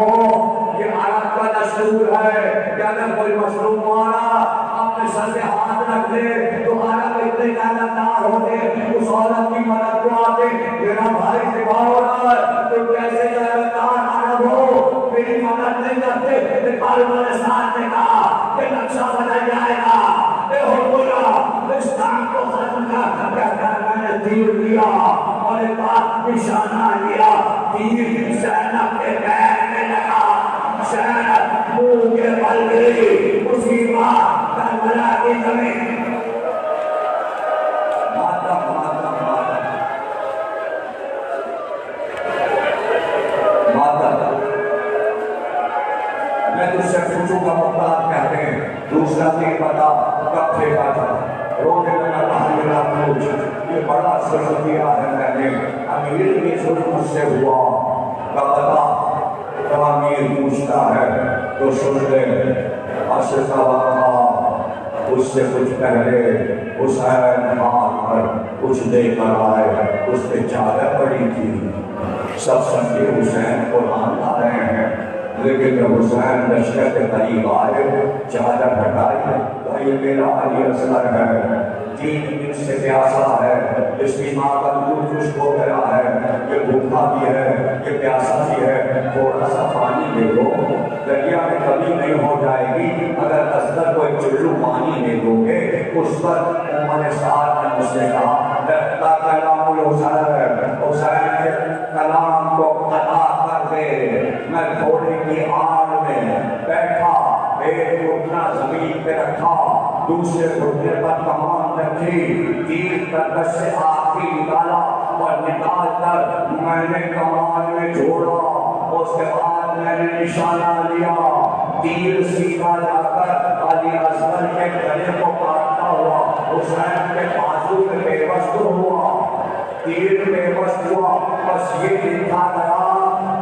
یہ عرب کا دستور ہے کہ اگر کوئی مظلوم مارا اپنے سر پہ ہاتھ رکھ دے تو عرب اتنے جانبدار ہوتے اس عورت کی مدد کو آتے، میرا بھائی دفاع ہو رہا ہے، تو کیسے جانبدار عرب ہو میری مدد نہیں کرتے، کاربن نے ساتھ نے کہا کہ نقشہ بنا جائے گا، اے حکومت اس کام کو ختم کر، کہتا ہے میں نے تیر لیا اور ایک بات نشانہ لیا، تیر زینب کے پیر میں لگا، زینب منہ کے بل گئی، اسی بات کربلا کی زمین میں تجھ سے پوچھوں گا مختار کہتے ہیں دوسرا تیر پتا کب پھینکا تھا، رونے میں نہ کہا میرا پوچھ، یہ بڑا ظلم کیا ہے میں نے، امیر کی ظلم مجھ سے ہوا کا پتا، تو امیر پوچھتا ہے تو سن لے، عصر کا وقت تھا، اس سے کچھ پہلے حسین ہاتھ پر کچھ دے کر آئے، اس پہ چادر پڑی تھی، سب سمجھے حسین قرآن لا رہے ہیں، لیکن جب حسین لشکر کے قریب آئے چادر ہٹائی تو یہ میرا علی اصغر ہے، 3 دن سے پیاسا ہے، اس کی ماں کا دودھ خشک ہو گیا ہے، یہ بھوکا بھی ہے، یہ پیاسا بھی ہے، تھوڑا سا پانی دے دو، دریا میں کبھی نہیں ہو جائے گی، اگر اصغر کو ایک چلو پانی دے دو گے، اس پر عمر سعد نے مجھ سے کہا لہتا کلام الحسین، حسین کے کلام کو قطع کر دے، میں گھوڑے کی آڑ میں بیٹھا، ایک گھٹنا زمین پہ رکھا، دوسرے گھٹنے پر کمان رکھی، تیر ترکش سے آخری نکالا اور نکال کر میں نے کمان میں جوڑا، اس کے بعد میں نے نشانہ لیا، تیر سیدھا جا کر علی اصغر کے گلے کو کاٹتا ہوا حسین کے بازو میں بے وقت ہوا، تیر بے وقت ہوا، بس یہ لکھا گیا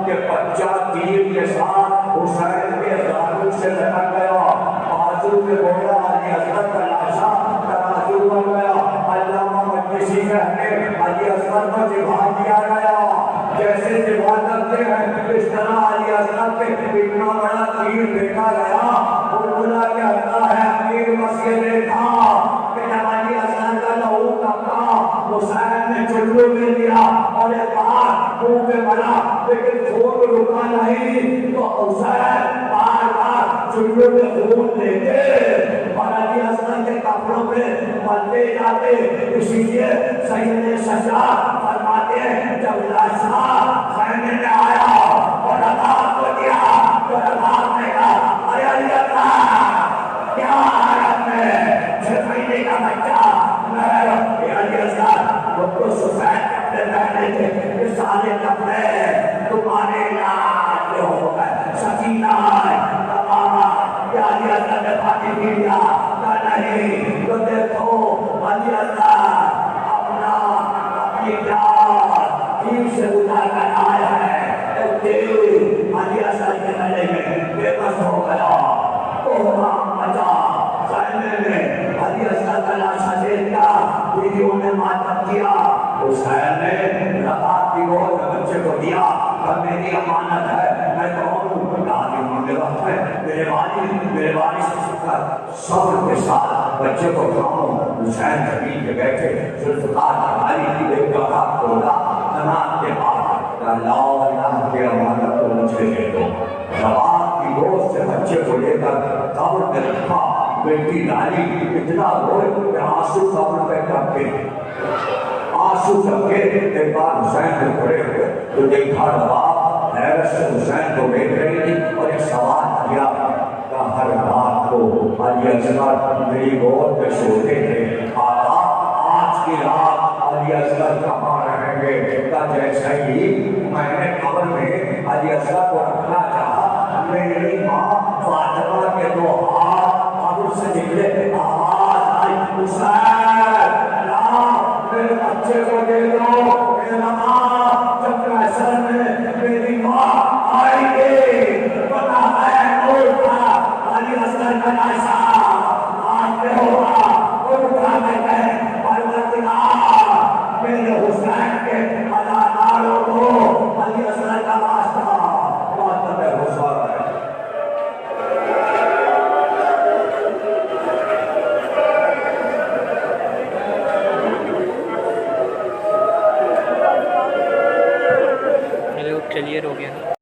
کہ بچہ تیر کے ساتھ حسین کے زانو سے لٹک گیا، بازو میں گویا علی اصغر کا لاشا ترازو بن گیا، علامہ مجلسی کہتے علی اصغر کو جبھا دیا گیا، جیسے جبھا کرتے ہیں اس طرح علی حضرت کے اتنا بڑا تیر دیکھا گیا وہ بولا کہتا ہے امیر مسئلے دیکھا کہ جب علی حضرت کا لہو تکا حسین نے چلو میں لیا اور ایک بار منہ پہ ملا لیکن خون رکا نہیں تو حسین بار بار چلو میں خون لے کے اور علی حضرت کے کپڑوں پہ ملتے جاتے. اسی لیے سید سجاد فرماتے ہیں جب لاشا خیمے میں آیا اور عذاب کو دیا تو عذاب نے کہا ارے علی اللہ کیا حالت میں 6 مہینے کا بچہ علی حضرت وہ تو سفید کپڑے پہنے تھے یہ سارے کپڑے تمہارے علاج میں ہو گئے. سکینہ تماما کیا علی حضرت نے پانی پی لیا کیا نہیں تو دیکھو علی حضرت اپنی جان دل سے اٹھا کر آیا ہے علی حضرت کے گلے میں بے بس ہو گیا. کوہرام مچا خیمے میں علی حضرت کا لاشا دے دیا. بیویوں نے ماتم کیا. حسین نے رات کی گود میں بچے کو دیا اور میری امانت ہے میں کہوں میرے والد کا صبر کے ساتھ بچے کو کھاؤں. حسین زمین پہ بیٹھے ذوالفقار ہماری کی ایک جگہ کھولا نماز کے بعد اللہ کی امانت کو مجھے دے دو. رات کی گود سے بچے کو لے کر قبر میں رکھا. بیٹی لالی اتنا روئے کہ آنسو قبر پہ ٹپکے آنسو ٹپکے. ایک بار حسین کو کھڑے ہوئے تو دیکھا نواب حیرت سے حسین کو دیکھ رہی تھی اور ایک سوال کیا کہ ہر رات کو علی اصغر میری گود میں سوتے تھے آقا آج کی رات علی اصغر کہاں رہیں گے؟ کہ جیسا ہی میں نے قبر میں علی اصغر کو رکھنا چاہا میری ماں فاطمہ کے 2 ہاتھ قبر سے نکلے آواز آئی حسین میرے بچے کو دے دو. میرا ماں جب محشر میں میری ماں آئے گی پتا ہے علی اصغر کا لاشا آج پہ ہوگا اور اٹھا کے کہے پروردگار میرے حسین کے اداکاروں کو علی اصغر کا لاشا ماتم حسین ہے. کلیئر ہو گیا.